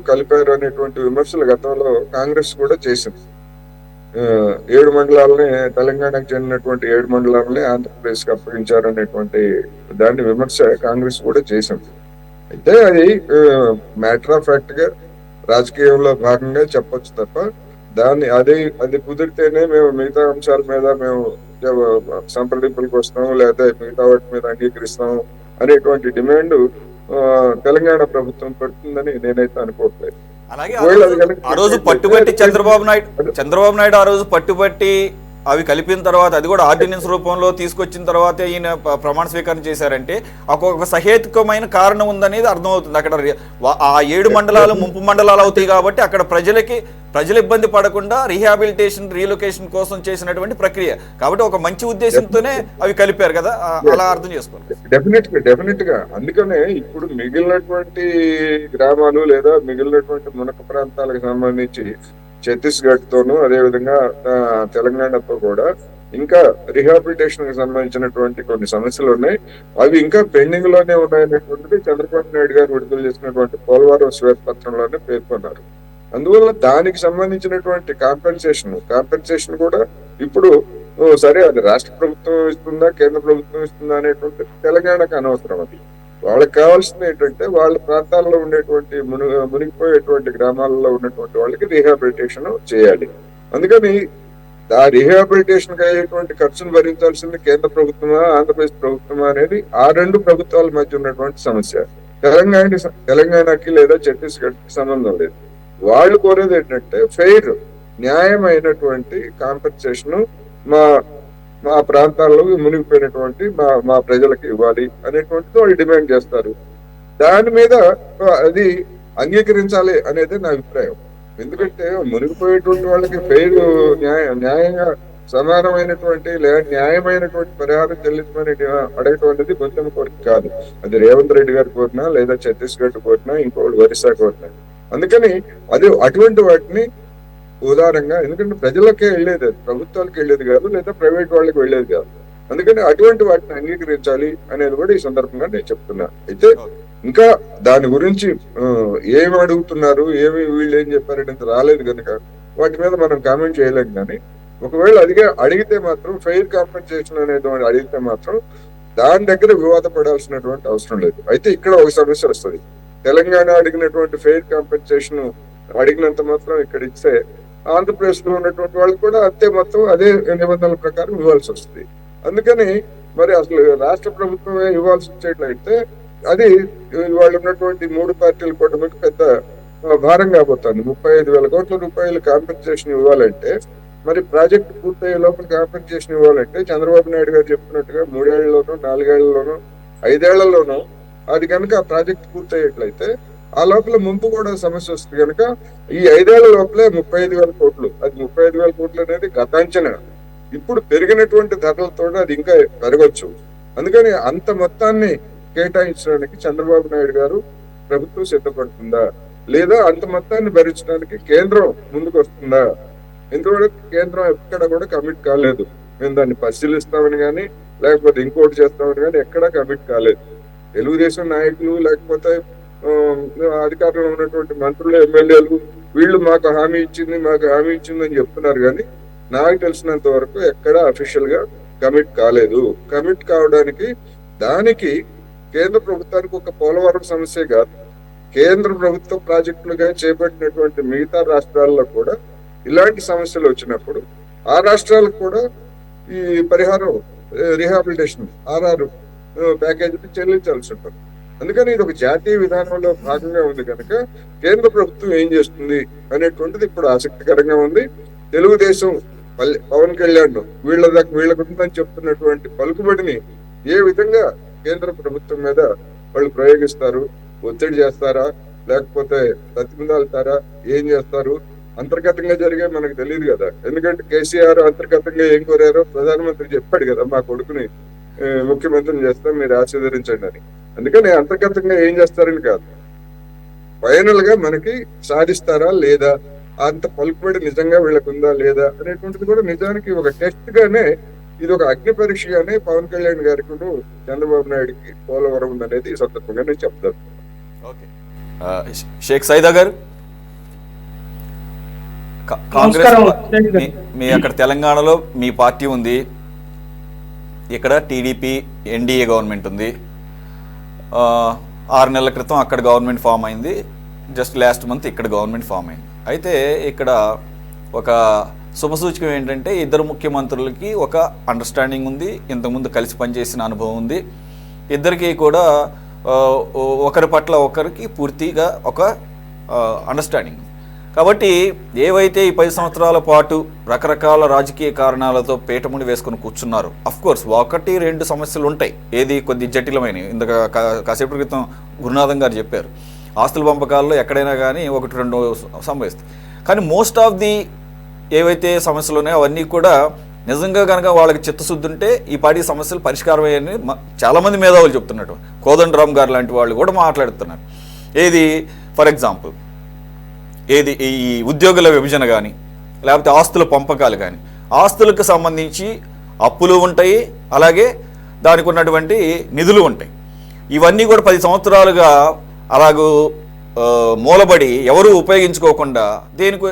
కలిపారు అనేటువంటి విమర్శలు గతంలో కాంగ్రెస్ కూడా చేసింది. 7 మండలాలని, తెలంగాణకు చెందినటువంటి 7 మండలాలని ఆంధ్రప్రదేశ్కి అప్పగించారు అనేటువంటి దాన్ని విమర్శ కాంగ్రెస్ కూడా చేసింది. అయితే అది మ్యాటర్ ఆఫ్ ఫ్యాక్ట్ గా రాజకీయంలో భాగంగా చెప్పొచ్చు తప్ప అది కుదిరితేనే మేము మిగతా అంశాల మీద మేము సంప్రదింపులకు వస్తాము, లేదా మిగతా వాటి మీద అంగీకరిస్తాము అనేటువంటి డిమాండ్ తెలంగాణ ప్రభుత్వం పెడుతుందని నేనైతే అనుకోవట్లేదు. అలాగే ఆ రోజు పట్టుబట్టి చంద్రబాబు నాయుడు ఆ రోజు పట్టుబట్టి అవి కలిపిన తర్వాత, అది కూడా ఆర్డినెన్స్ రూపంలో తీసుకొచ్చిన తర్వాత ఈయన ప్రమాణ స్వీకారం చేశారంటే ఒక సహేతుకమైన కారణం ఉందనేది అర్థమవుతుంది. అక్కడ ఆ 7 మండలాలు ముంపు మండలాలు అవుతాయి కాబట్టి అక్కడ ప్రజలు ఇబ్బంది పడకుండా రీహాబిలిటేషన్, రీలొకేషన్ కోసం చేసినటువంటి ప్రక్రియ కాబట్టి ఒక మంచి ఉద్దేశంతోనే అవి కలిపారు కదా, అలా అర్థం చేసుకోండి. డెఫినెట్ గా అందుకనే ఇప్పుడు మిగిలినటువంటి గ్రామాలు లేదా మిగిలినటువంటి మునక ప్రాంతాలకు సంబంధించి ఛత్తీస్గఢ్ తోనూ అదేవిధంగా తెలంగాణతో కూడా ఇంకా రిహాబిలిటేషన్ కి సంబంధించినటువంటి కొన్ని సమస్యలు ఉన్నాయి. అవి ఇంకా పెండింగ్ లోనే ఉన్నాయనేటువంటిది చంద్రబాబు నాయుడు గారు విడుదల చేసినటువంటి పోలవరం శ్వేతపత్రంలోనే పేర్కొన్నారు. అందువల్ల దానికి సంబంధించినటువంటి కాంపెన్సేషన్ కూడా ఇప్పుడు సరే అది రాష్ట్ర ప్రభుత్వం ఇస్తుందా కేంద్ర ప్రభుత్వం ఇస్తుందా అనేటువంటి తెలంగాణకు అనవసరం. అది వాళ్ళకి కావాల్సింది ఏంటంటే వాళ్ళ ప్రాంతాల్లో ఉండేటువంటి మునిగిపోయేటువంటి గ్రామాలలో ఉన్నటువంటి వాళ్ళకి రీహాబిలిటేషన్ చేయాలి. అందుకని ఆ రీహాబిలిటేషన్ అయ్యేటువంటి ఖర్చును భరించాల్సింది కేంద్ర ప్రభుత్వమా ఆంధ్రప్రదేశ్ ప్రభుత్వమా అనేది ఆ 2 ప్రభుత్వాల మధ్య ఉన్నటువంటి సమస్య. తెలంగాణకి లేదా ఛత్తీస్గఢ్ కి సంబంధం లేదు. వాళ్ళు కోరేది ఏంటంటే ఫెయిర్, న్యాయమైనటువంటి కాంపెన్సేషన్ మా ప్రాంతాల్లో మునిగిపోయినటువంటి మా ప్రజలకు ఇవ్వాలి అనేటువంటిది వాళ్ళు డిమాండ్ చేస్తారు. దాని మీద అది అంగీకరించాలి అనేది నా అభిప్రాయం. ఎందుకంటే మునిగిపోయేటువంటి వాళ్ళకి ఫెయిర్, న్యాయంగా సమానమైనటువంటి లేదా న్యాయమైనటువంటి పరిహారం చెల్లించమని అడగటం అనేది కొంచెం కోరిక కాదు. అది రేవంత్ రెడ్డి గారు కోరినా లేదా ఛత్తీస్గఢ్ కోరినా ఇంకోటి ఒరిస్సా కోరినా. అందుకని అది అటువంటి వాటిని ఉదారంగా, ఎందుకంటే ప్రజలకే వెళ్ళేది, ప్రభుత్వాలకు వెళ్ళేది కాదు లేదా ప్రైవేట్ వాళ్ళకి వెళ్ళేది కాదు. అందుకని అటువంటి వాటిని అంగీకరించాలి అనేది కూడా ఈ సందర్భంగా నేను చెప్తున్నా. అయితే ఇంకా దాని గురించి ఏమి అడుగుతున్నారు, వీళ్ళు ఏం చెప్పారనేది రాలేదు కనుక వాటి మీద మనం కామెంట్ చేయలేం. కానీ ఒకవేళ అడిగితే మాత్రం ఫెయిర్ కాంపెన్సేషన్ అనేది అడిగితే మాత్రం దాని దగ్గర వివాదపడాల్సినటువంటి అవసరం లేదు. అయితే ఇక్కడ ఒక సమస్య వస్తుంది. తెలంగాణ అడిగినటువంటి ఫెయిర్ కాంపెన్సేషన్ అడిగినంత మాత్రం ఇక్కడ ఇస్తే ఆంధ్రప్రదేశ్ లో ఉన్నటువంటి వాళ్ళు కూడా అంతే మొత్తం అదే నిబంధనల ప్రకారం ఇవ్వాల్సి వస్తుంది. అందుకని మరి అసలు రాష్ట్ర ప్రభుత్వమే ఇవ్వాల్సి వచ్చేట్లయితే అది వాళ్ళు ఉన్నటువంటి 3 పార్టీల కూటమికి పెద్ద భారం కాబోతుంది. 35,000 కోట్ల రూపాయలు కాంపెన్సేషన్ ఇవ్వాలంటే, మరి ప్రాజెక్టు పూర్తయ్యే లోపల కాంపెన్సేషన్ ఇవ్వాలంటే చంద్రబాబు నాయుడు గారు చెప్పినట్టుగా 3 ఏళ్లలోనూ 4 ఏళ్లలోనూ 5 ఏళ్లలోనూ అది కనుక ఆ ప్రాజెక్ట్ పూర్తయ్యేట్లయితే ఆ లోపల ముంపు కూడా సమస్య వస్తుంది కనుక ఈ 5 ఏళ్ల లోపలే 35,000 కోట్లు, అది 35,000 కోట్లు అనేది గతాంచన. ఇప్పుడు పెరిగినటువంటి ధరలతో అది ఇంకా పెరగచ్చు. అందుకని అంత మొత్తాన్ని కేటాయించడానికి చంద్రబాబు నాయుడు గారు ప్రభుత్వం సిద్ధపడుతుందా, లేదా అంత మొత్తాన్ని భరించడానికి కేంద్రం ముందుకు వస్తుందా? ఎందుకంటే కేంద్రం ఎక్కడ కూడా కమిట్ కాలేదు. మేము దాన్ని పరిశీలిస్తామని కానీ లేకపోతే ఇంకోటి చేస్తామని కానీ ఎక్కడా కమిట్ కాలేదు. తెలుగుదేశం నాయకులు లేకపోతే అధికారంలో ఉన్నటువంటి మంత్రులు, ఎమ్మెల్యేలు వీళ్ళు మాకు హామీ ఇచ్చింది అని చెప్తున్నారు. కానీ నాకు తెలిసినంత వరకు ఎక్కడ అఫీషియల్ గా కమిట్ కాలేదు. కమిట్ కావడానికి దానికి కేంద్ర ప్రభుత్వానికి ఒక పోలవరం సమస్య కాదు, కేంద్ర ప్రభుత్వ ప్రాజెక్టులుగా చేపట్టినటువంటి మిగతా రాష్ట్రాల్లో కూడా ఇలాంటి సమస్యలు వచ్చినప్పుడు ఆ రాష్ట్రాలకు కూడా ఈ పరిహారం, రీహాబిలిటేషన్ RR ప్యాకేజీని చెల్లించాల్సి ఉంటుంది. అందుకని ఇది ఒక జాతీయ విధానంలో భాగంగా ఉంది కనుక కేంద్ర ప్రభుత్వం ఏం చేస్తుంది అనేటువంటిది ఇప్పుడు ఆసక్తికరంగా ఉంది. తెలుగుదేశం పవన్ కళ్యాణ్ వీళ్ళ గురించి చెప్తున్నటువంటి పలుకుబడిని ఏ విధంగా కేంద్ర ప్రభుత్వం మీద వాళ్ళు ప్రయోగిస్తారు? ఒత్తిడి చేస్తారా, లేకపోతే ప్రతిమదాలుతారా, ఏం చేస్తారు? అంతర్గతంగా జరిగే మనకు తెలియదు కదా. ఎందుకంటే కేసీఆర్ అంతర్గతంగా ఏం కోరారో ప్రధానమంత్రి చెప్పాడు కదా, మా కొడుకుని ముఖ్యమంత్రిని చేస్తాం, మీరు ఆశీర్వదించండి అని. అందుకని అంతర్గతంగా ఏం చేస్తారని కాదు, ఫైనల్ గా మనకి సాధిస్తారా లేదా, అంత పలుకుబడి నిజంగా వీళ్ళకు ఉందా లేదా అనేటువంటిది కూడా నిజానికి ఒక టెస్ట్ గానే, ఇది ఒక అగ్ని పరీక్షగానే పవన్ కళ్యాణ్ గారికి చంద్రబాబు నాయుడుకి పోలవరం ఉందనేది ఈ సందర్భంగా నేను చెప్తాను. ఓకే, షేక్ సైదా గారు, కాంగ్రెస్ మీ అక్కడ తెలంగాణలో మీ పార్టీ ఉంది, ఇక్కడ టీడీపీ ఎన్డీఏ గవర్నమెంట్ ఉంది. 6 నెలల క్రితం అక్కడ గవర్నమెంట్ ఫామ్ అయింది, జస్ట్ లాస్ట్ మంత్ ఇక్కడ గవర్నమెంట్ ఫామ్ అయింది. అయితే ఇక్కడ ఒక శుభసూచకం ఏంటంటే ఇద్దరు ముఖ్యమంత్రులకి ఒక అండర్స్టాండింగ్ ఉంది, ఇంతకుముందు కలిసి పనిచేసిన అనుభవం ఉంది. ఇద్దరికి కూడా ఒకరి పట్ల ఒకరికి పూర్తిగా ఒక అండర్స్టాండింగ్. కాబట్టి ఏవైతే ఈ 10 సంవత్సరాల పాటు రకరకాల రాజకీయ కారణాలతో పీఠముడి వేసుకుని కూర్చున్నారు, అఫ్కోర్స్ 1-2 సమస్యలు ఉంటాయి, ఏది కొద్ది జటిలమైనవి. ఇందుకు కాసేపటి క్రితం గురునాథం గారు చెప్పారు, ఆస్తుల పంపకాల్లో ఎక్కడైనా కానీ 1-2 సంభవిస్తాయి. కానీ మోస్ట్ ఆఫ్ ది ఏవైతే సమస్యలు ఉన్నాయో అవన్నీ కూడా నిజంగా కనుక వాళ్ళకి చిత్తశుద్ధి ఉంటే ఈ పార్టీ సమస్యలు పరిష్కారం అయ్యాయని చాలామంది మేధావులు చెప్తున్నట్టు, కోదండరామ్ గారు లాంటి వాళ్ళు కూడా మాట్లాడుతున్నారు. ఏది ఫర్ ఎగ్జాంపుల్ ఏది ఈ ఉద్యోగుల విభజన కానీ, లేకపోతే ఆస్తుల పంపకాలు కానీ, ఆస్తులకు సంబంధించి అప్పులు ఉంటాయి, అలాగే దానికి ఉన్నటువంటి నిధులు ఉంటాయి. ఇవన్నీ కూడా 10 సంవత్సరాలుగా అలాగూ మూలబడి ఎవరు ఉపయోగించుకోకుండా దేనికి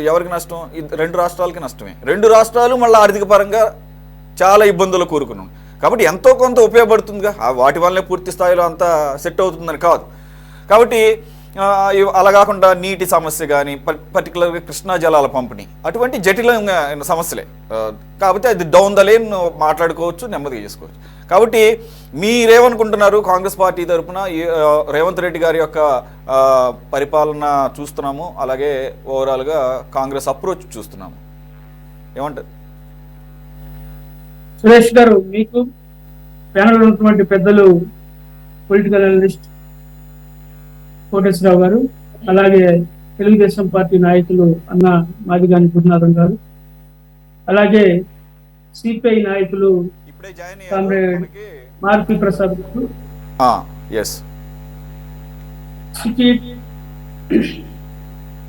ఎవరికి నష్టం? 2 రాష్ట్రాలకి నష్టమే. 2 రాష్ట్రాలు మళ్ళీ ఆర్థిక పరంగా చాలా ఇబ్బందులు కూరుకున్నాం. కాబట్టి ఎంతో కొంత ఉపయోగపడుతుందిగా, వాటి వల్లనే పూర్తి స్థాయిలో అంతా సెట్ అవుతుందని కాదు. కాబట్టి అలా కాకుండా నీటి సమస్య కానీ, పర్టికులర్గా కృష్ణా జలాల పంపిణీ, అటువంటి జటిలమైన సమస్యలే. కాబట్టి అది డౌన్ ద లేన్ మాట్లాడుకోవచ్చు, నెమ్మదిగా చేసుకోవచ్చు. కాబట్టి మీరేమనుకుంటున్నారు? కాంగ్రెస్ పార్టీ తరఫున రేవంత్ రెడ్డి గారి యొక్క పరిపాలన చూస్తున్నాము, అలాగే ఓవరాల్గా కాంగ్రెస్ అప్రోచ్ చూస్తున్నాము, ఏమంటారు? సురేష్ గారు, మీకు ప్యానల్ ఉన్నటువంటి పెద్దలు పొలిటికల్ అనలిస్ట్ కోటేశ్వరరావు గారు, అలాగే తెలుగుదేశం పార్టీ నాయకులు అన్న మాదిగాని గురునాథం గారు, అలాగే సిపిఐ నాయకులు కామ్రేడ్ మారుతి ప్రసాద్ గారు,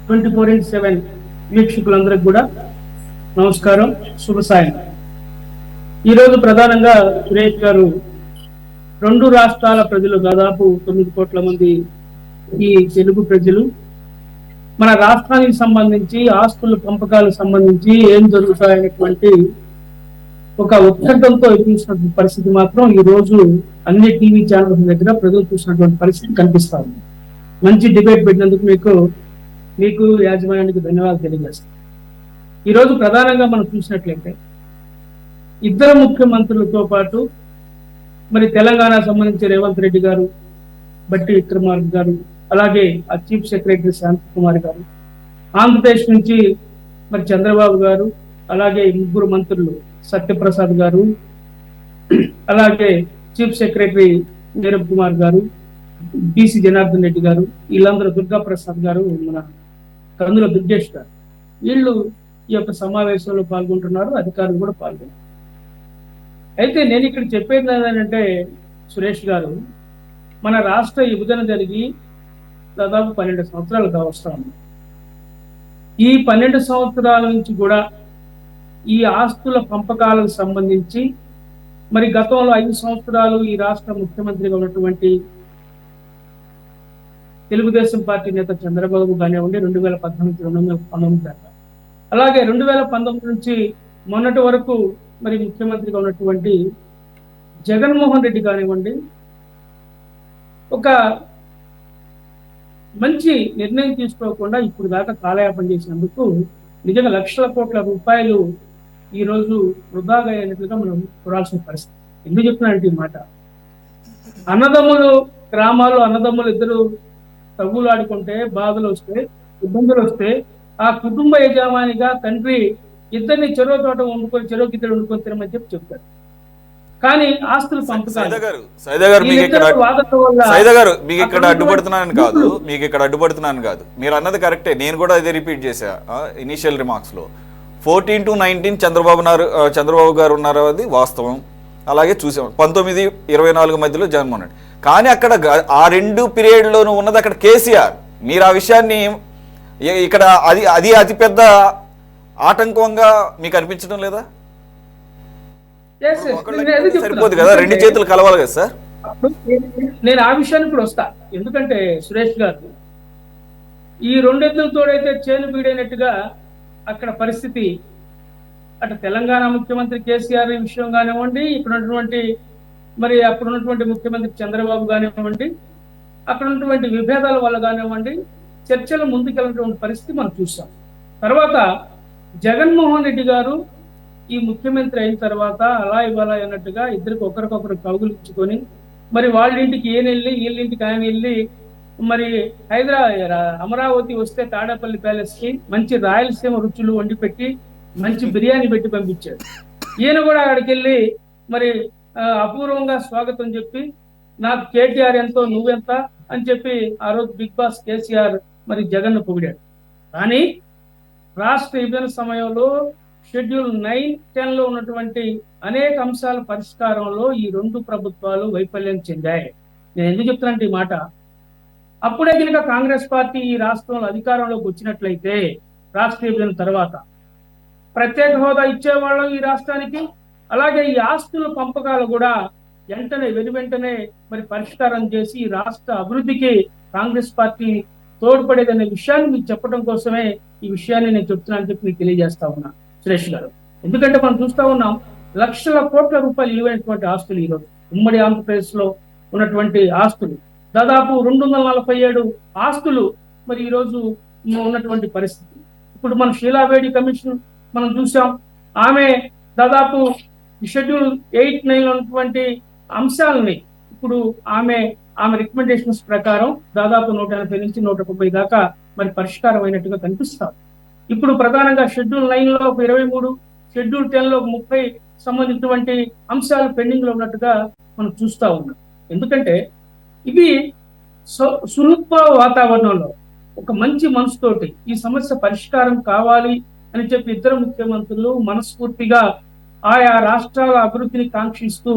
24/7 వీక్షకులందరికీ కూడా నమస్కారం, శుభ సాయం. ఈరోజు ప్రధానంగా సురేష్ గారు 2 రాష్ట్రాల ప్రజలు, దాదాపు 9 కోట్ల మంది ఈ తెలుగు ప్రజలు మన రాష్ట్రానికి సంబంధించి ఆస్తుల పంపకాలకు సంబంధించి ఏం జరుగుతాయనేటువంటి ఒక ఉత్కంఠంతో చూసినటువంటి పరిస్థితి మాత్రం ఈ రోజు అన్ని టీవీ ఛానల్స్ దగ్గర ప్రజలు చూసినటువంటి పరిస్థితి కనిపిస్తుంది. మంచి డిబేట్ పెట్టినందుకు మీకు యాజమాన్యానికి ధన్యవాదాలు తెలియజేస్తాను. ఈరోజు ప్రధానంగా మనం చూసినట్లయితే ఇద్దరు ముఖ్యమంత్రులతో పాటు మరి తెలంగాణ సంబంధించి రేవంత్ రెడ్డి గారు, బట్టి విక్రమార్క గారు, అలాగే ఆ చీఫ్ సెక్రటరీ శాంతి కుమార్ గారు, ఆంధ్రప్రదేశ్ నుంచి మరి చంద్రబాబు గారు, అలాగే 3 మంత్రులు సత్యప్రసాద్ గారు, అలాగే చీఫ్ సెక్రటరీ నీరబ్ కుమార్ గారు, బీసీ జనార్దన్ రెడ్డి గారు, వీళ్ళందరూ, దుర్గా ప్రసాద్ గారు, మన కందుల దుర్గేష్ గారు, వీళ్ళు ఈ యొక్క సమావేశంలో పాల్గొంటున్నారు, అధికారులు కూడా పాల్గొంటున్నారు. అయితే నేను ఇక్కడ చెప్పేది ఏంటంటే సురేష్ గారు, మన రాష్ట్ర విభజన జరిగి దాదాపు 12 సంవత్సరాలు కావస్తాము. ఈ 12 సంవత్సరాల నుంచి కూడా ఈ ఆస్తుల పంపకాలకు సంబంధించి మరి గతంలో 5 సంవత్సరాలు ఈ రాష్ట్ర ముఖ్యమంత్రిగా ఉన్నటువంటి తెలుగుదేశం పార్టీ నేత చంద్రబాబు కానివ్వండి, 2018-2019 దాకా, అలాగే 2019 నుంచి మొన్నటి వరకు మరి ముఖ్యమంత్రిగా ఉన్నటువంటి జగన్మోహన్ రెడ్డి కానివ్వండి, ఒక మంచి నిర్ణయం తీసుకోకుండా ఇప్పుడు దాకా కాలయాపన చేసినందుకు నిజంగా లక్షల కోట్ల రూపాయలు ఈ రోజు వృధాగా అయినట్లుగా మనం చూడాల్సిన పరిస్థితి. ఎందుకు చెప్తున్నానంటే ఈ మాట, అన్నదమ్ములు గ్రామాల్లో అన్నదమ్ములు ఇద్దరు తగులు ఆడుకుంటే, బాధలు వస్తే, ఇబ్బందులు వస్తే, ఆ కుటుంబ యజమానిగా తండ్రి ఇద్దరిని చెరో తోట వండుకొని, చెరోకి ఇద్దరు వండుకొని తినమని చెప్తారు. కానీ ఆస్తులు సైదా గారు మీకు ఇక్కడ అడ్డుపడుతున్నాను కాదు, మీకు ఇక్కడ అడ్డుపడుతున్నాను కాదు, మీరు అన్నది కరెక్టే. నేను కూడా అదే రిపీట్ చేశా ఇనీషియల్ రిమార్క్స్ లో. 14 to 19 చంద్రబాబు గారు ఉన్నారు, అది వాస్తవం. అలాగే చూసాం 19-24 మధ్యలో జగన్మోహన్ రెడ్డి. కానీ అక్కడ ఆ 2 పీరియడ్లోనూ ఉన్నది అక్కడ కేసీఆర్. మీరు ఆ విషయాన్ని ఇక్కడ అది అతిపెద్ద ఆటంకంగా మీకు అనిపించడం లేదా? సరిపోదు కదా, 2 చేతులు కలవాలి కదా సార్. నేను ఆ విషయానికి కూడా వస్తా. ఎందుకంటే సురేష్ గారు, ఈ 2 ఎద్దులతోడైతే చేను బీడైనట్టుగా అక్కడ పరిస్థితి, అటు తెలంగాణ ముఖ్యమంత్రి కేసీఆర్ విషయం కానివ్వండి, ఇక్కడ ఉన్నటువంటి మరి అప్పుడు ఉన్నటువంటి ముఖ్యమంత్రి చంద్రబాబు కానివ్వండి, అక్కడ ఉన్నటువంటి విభేదాల వల్ల కానివ్వండి, చర్చలు ముందుకెళ్ళినటువంటి పరిస్థితి మనం చూసాం. తర్వాత జగన్మోహన్ రెడ్డి గారు ఈ ముఖ్యమంత్రి అయిన తర్వాత అలా ఇవ్వాలా అన్నట్టుగా ఇద్దరికి ఒకరికొకరు కౌగులించుకొని, మరి వాళ్ళ ఇంటికి ఈయన వెళ్ళి వీళ్ళింటికి ఆయన వెళ్ళి, మరి అమరావతి వస్తే తాడేపల్లి ప్యాలెస్ కి మంచి రాయలసీమ రుచులు వండి పెట్టి మంచి బిర్యానీ పెట్టి పంపించాడు. ఈయన కూడా అక్కడికి వెళ్ళి మరి అపూర్వంగా స్వాగతం చెప్పి, నాకు కేటీఆర్ ఎంతో నువ్వెంత అని చెప్పి ఆ రోజు బిగ్ బాస్ కేసీఆర్ మరి జగన్ పొగిడాడు. కానీ రాష్ట్ర విభజన సమయంలో షెడ్యూల్ 9-10 లో ఉన్నటువంటి అనేక అంశాల పరిష్కారంలో ఈ 2 ప్రభుత్వాలు వైఫల్యం చెందాయి. నేను ఎందుకు చెప్తున్నానంటే ఈ మాట, అప్పుడే కనుక కాంగ్రెస్ పార్టీ ఈ రాష్ట్రంలో అధికారంలోకి వచ్చినట్లయితే రాష్ట్ర విభజన తర్వాత ప్రత్యేక హోదా ఇచ్చేవాళ్ళం ఈ రాష్ట్రానికి. అలాగే ఈ ఆస్తుల పంపకాలు కూడా వెంటనే మరి పరిష్కారం చేసి ఈ రాష్ట్ర అభివృద్ధికి కాంగ్రెస్ పార్టీ తోడ్పడేదనే విషయాన్ని మీకు చెప్పడం కోసమే ఈ విషయాన్ని నేను చెప్తున్నానని చెప్పి మీకు తెలియజేస్తా ఉన్నా సురేష్ గారు. ఎందుకంటే మనం చూస్తా ఉన్నాం, లక్షల కోట్ల రూపాయలు విలువైనటువంటి ఆస్తులు ఈరోజు ఉమ్మడి ఆంధ్రప్రదేశ్ లో ఉన్నటువంటి ఆస్తులు దాదాపు 247 ఆస్తులు మరి ఈరోజు ఉన్నటువంటి పరిస్థితి. ఇప్పుడు మన షీలావేడి కమిషన్ మనం చూసాం, ఆమె దాదాపు షెడ్యూల్ 8-9 ఉన్నటువంటి అంశాలని ఇప్పుడు ఆమె రికమెండేషన్స్ ప్రకారం దాదాపు 180 నుంచి 130 దాకా మరి పరిష్కారం అయినట్టుగా కనిపిస్తారు. ఇప్పుడు ప్రధానంగా షెడ్యూల్ 9 లో 23, షెడ్యూల్ 10 లో 30 సంబంధించినటువంటి అంశాలు పెండింగ్ లో ఉన్నట్టుగా మనం చూస్తా ఉన్నాం. ఎందుకంటే ఇవి సులభ వాతావరణంలో ఒక మంచి మనసుతోటి ఈ సమస్య పరిష్కారం కావాలి అని చెప్పి ఇద్దరు ముఖ్యమంత్రులు మనస్ఫూర్తిగా ఆయా రాష్ట్రాల అభివృద్ధిని కాంక్షిస్తూ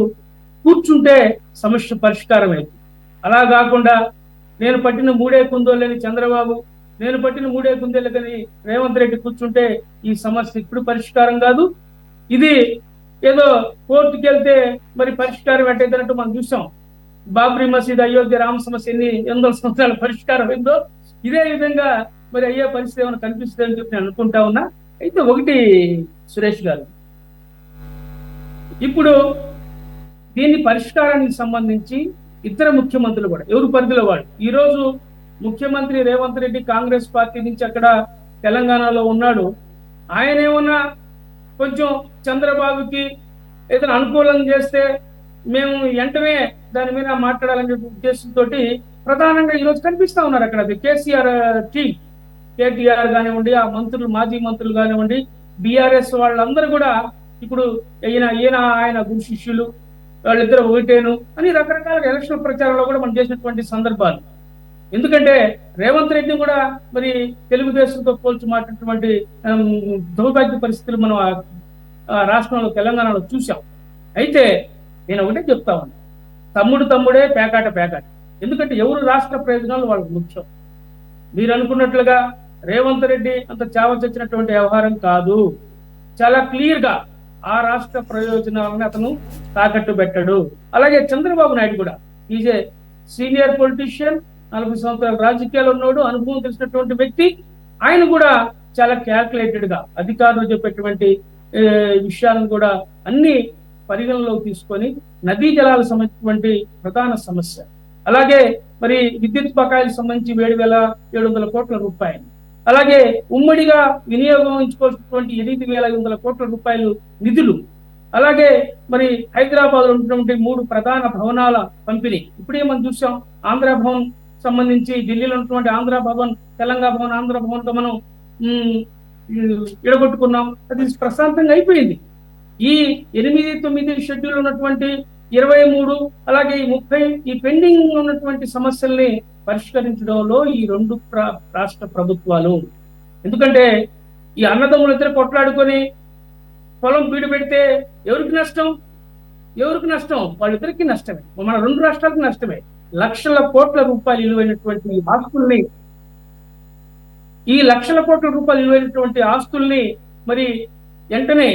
కూర్చుంటే సమస్య పరిష్కారం అయింది. అలా కాకుండా నేను పట్టిన 3 కుందేళ్ళని చంద్రబాబు, నేను పట్టిన 3 కుందేళ్ళని రేవంత్ రెడ్డి కూర్చుంటే ఈ సమస్య ఇప్పుడు పరిష్కారం కాదు. ఇది ఏదో కోర్టుకి వెళ్తే మరి పరిష్కారం ఎట్టయితే మనం చూసాం. బాబ్రీ మసీద్, అయోధ్య రామ సమస్య ఎన్ని 800 సంవత్సరాల పరిష్కారం అయిందో ఇదే విధంగా మరి అయ్యే పరిస్థితి ఏమైనా కనిపిస్తుందని చెప్పి నేను అనుకుంటా ఉన్నా. అయితే ఒకటి సురేష్ గారు, ఇప్పుడు దీన్ని పరిష్కారానికి సంబంధించి ఇద్దరు ముఖ్యమంత్రులు కూడా ఎవరు పరిధిలో వాళ్ళు. ఈరోజు ముఖ్యమంత్రి రేవంత్ రెడ్డి కాంగ్రెస్ పార్టీ నుంచి అక్కడ తెలంగాణలో ఉన్నాడు. ఆయన ఏమన్నా కొంచెం చంద్రబాబుకి ఏదైనా అనుకూలం చేస్తే మేము వెంటనే దాని మీద మాట్లాడాలని ఉద్దేశంతో ప్రధానంగా ఈరోజు కనిపిస్తా ఉన్నారు అక్కడ. అది కేసీఆర్ టీం, కేటీఆర్ కానివ్వండి, ఆ మంత్రులు, మాజీ మంత్రులు కానివ్వండి, బీఆర్ఎస్ వాళ్ళందరూ కూడా ఇప్పుడు ఆయన గురు శిష్యులు, వాళ్ళిద్దరు ఒకటేను అని రకరకాల ఎలక్షన్ ప్రచారంలో కూడా మనం చేసినటువంటి సందర్భాలు. ఎందుకంటే రేవంత్ రెడ్డి కూడా మరి తెలుగుదేశంతో పోల్చి మాట్లాడినటువంటి దౌర్భాగ్య పరిస్థితులు మనం రాష్ట్రంలో తెలంగాణలో చూసాం. అయితే నేను ఒకటే చెప్తా ఉన్నా, తమ్ముడే పేకాట. ఎందుకంటే ఎవరు రాష్ట్ర ప్రయోజనాలు వాళ్ళకి ముఖ్యం. మీరు అనుకున్నట్లుగా రేవంత్ రెడ్డి అంత చావచొచ్చినటువంటి వ్యవహారం కాదు. చాలా క్లియర్ గా ఆ రాష్ట్ర ప్రయోజనాలను అతను తాకట్టు పెట్టాడు. అలాగే చంద్రబాబు నాయుడు కూడా ఈజ్ ఏ సీనియర్ పొలిటీషియన్, 40 సంవత్సరాల రాజకీయాలు ఉన్నాడు, అనుభవం తెలిసినటువంటి వ్యక్తి. ఆయన కూడా చాలా క్యాల్కులేటెడ్ గా అధికారులు చెప్పేటువంటి విషయాలను కూడా అన్ని పరిగణలోకి తీసుకొని నదీ జలాలకు సంబంధించినటువంటి ప్రధాన సమస్య, అలాగే మరి విద్యుత్ బకాయిలకు సంబంధించి 7,700 కోట్ల రూపాయలు, అలాగే ఉమ్మడిగా వినియోగించుకోవాల్సినటువంటి 8,500 కోట్ల రూపాయలు నిధులు, అలాగే మరి హైదరాబాద్ లో ఉన్నటువంటి 3 ప్రధాన భవనాల పంపిణీ. ఇప్పుడే మనం చూసాం, ఆంధ్ర భవన్ సంబంధించి ఢిల్లీలో ఉన్నటువంటి ఆంధ్ర భవన్, తెలంగాణ భవన్, ఆంధ్ర భవన్ తో మనం విడగొట్టుకున్నాం. అది ప్రశాంతంగా అయిపోయింది. ఈ 8, 9 షెడ్యూల్ ఉన్నటువంటి 23 అలాగే ఈ 30 ఈ పెండింగ్ ఉన్నటువంటి సమస్యల్ని పరిష్కరించడంలో ఈ రెండు రాష్ట్ర ప్రభుత్వాలు, ఎందుకంటే ఈ అన్నదమ్ములు ఇద్దరు కొట్లాడుకొని పొలం బీడు పెడితే ఎవరికి నష్టం? ఎవరికి నష్టం? వాళ్ళిద్దరికి నష్టమే, మన రెండు రాష్ట్రాలకు నష్టమే. లక్షల కోట్ల రూపాయలు విలువైనటువంటి ఆస్తుల్ని, ఈ లక్షల కోట్ల రూపాయలు విలువైనటువంటి ఆస్తుల్ని మరి వెంటనే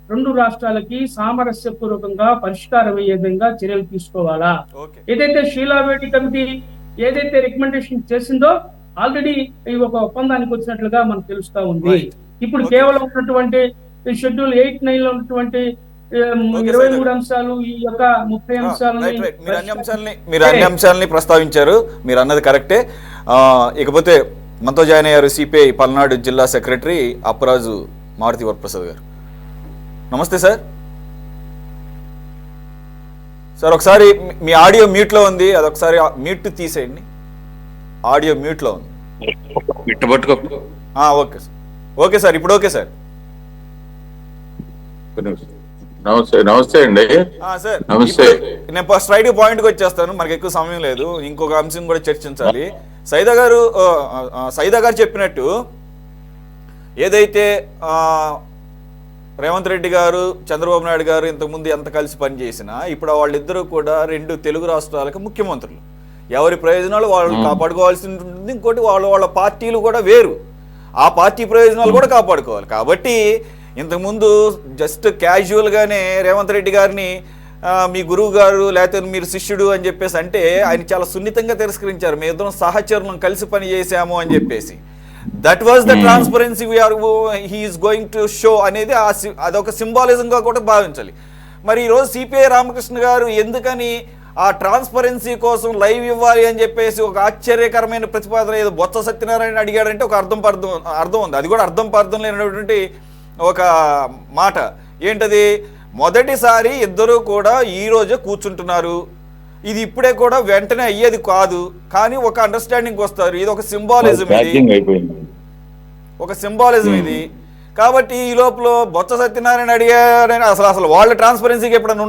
రెండు రాష్ట్రాలకి సామరస్యపూర్వకంగా పరిష్కారం అయ్యే విధంగా చర్యలు తీసుకోవాలా. ఏదైతే షీలావేడి కమిటీ ఏదైతే రికమెండేషన్ చేసిందో ఆల్రెడీ ఈ ఒక ఒప్పందానికి వచ్చినట్లుగా మనకు తెలుస్తా ఉంది. ఇప్పుడు కేవలం ఉన్నటువంటి షెడ్యూల్ 8, 9 లో ఉన్నటువంటి 23 అంశాలు, ఈ యొక్క 30 అంశాలని మీరు అన్ని అంశాలని ప్రస్తావించారు. మీరు అన్నది కరెక్టే. ఇకపోతే మనతో జాయిన్ అయ్యారు సిపిఐ పల్నాడు జిల్లా సెక్రటరీ అప్పరాజు మారుతి వరప్రసాద్ గారు. నమస్తే సార్. సార్ ఒకసారి మీ ఆడియో మ్యూట్లో ఉంది, అదొకసారి మ్యూట్ తీసేయండి. ఆడియో మ్యూట్లో ఉంది. Okay sir. ఓకే సార్, ఇప్పుడు ఓకే సార్. నమస్తే అండి. సార్ నేను ఫస్ట్ రైట్ పాయింట్కి వచ్చేస్తాను, మనకి ఎక్కువ సమయం లేదు. ఇంకొక అంశం కూడా చర్చించాలి. సైదా గారు చెప్పినట్టు ఏదైతే రేవంత్ రెడ్డి గారు, చంద్రబాబు నాయుడు గారు ఇంతకుముందు ఎంత కలిసి పనిచేసినా ఇప్పుడు వాళ్ళిద్దరూ కూడా రెండు తెలుగు రాష్ట్రాలకు ముఖ్యమంత్రులు. ఎవరి ప్రయోజనాలు వాళ్ళు కాపాడుకోవాల్సి ఉంటుంది. ఇంకోటి వాళ్ళ పార్టీలు కూడా వేరు, ఆ పార్టీ ప్రయోజనాలు కూడా కాపాడుకోవాలి. కాబట్టి ఇంతకుముందు జస్ట్ క్యాజువల్గానే రేవంత్ రెడ్డి గారిని మీ గురువు గారు లేకపోతే మీరు శిష్యుడు అని చెప్పేసి అంటే ఆయన చాలా సున్నితంగా తిరస్కరించారు. మీ ఇద్దరం సహచరులను కలిసి పని చేశాము అని చెప్పేసి. That was the transparency he's going to show అనేది అదొక సింబాలిజంగా కూడా భావించాలి. మరి ఈరోజు సిపిఐ రామకృష్ణ గారు ఎందుకని ఆ ట్రాన్స్పరెన్సీ కోసం లైవ్ ఇవ్వాలి అని చెప్పేసి ఒక ఆశ్చర్యకరమైన ప్రతిపాదన ఏదో బొత్స సత్యనారాయణ అడిగాడంటే ఒక అర్థం ఉంది. అది కూడా అర్థం లేనటువంటి ఒక మాట. ఏంటది? మొదటిసారి ఇద్దరు కూడా ఈరోజే కూర్చుంటున్నారు. ఇది ఇప్పుడే కూడా వెంటనే అయ్యేది కాదు, కానీ ఒక అండర్స్టాండింగ్ వస్తారు. ఇది ఒక సింబాలిజం, ఇది. కాబట్టి ఈ లోపల బొత్స సత్యనారాయణ అడిగారని అసలు వాళ్ళ ట్రాన్స్పరెన్సీకి ఎప్పుడైనా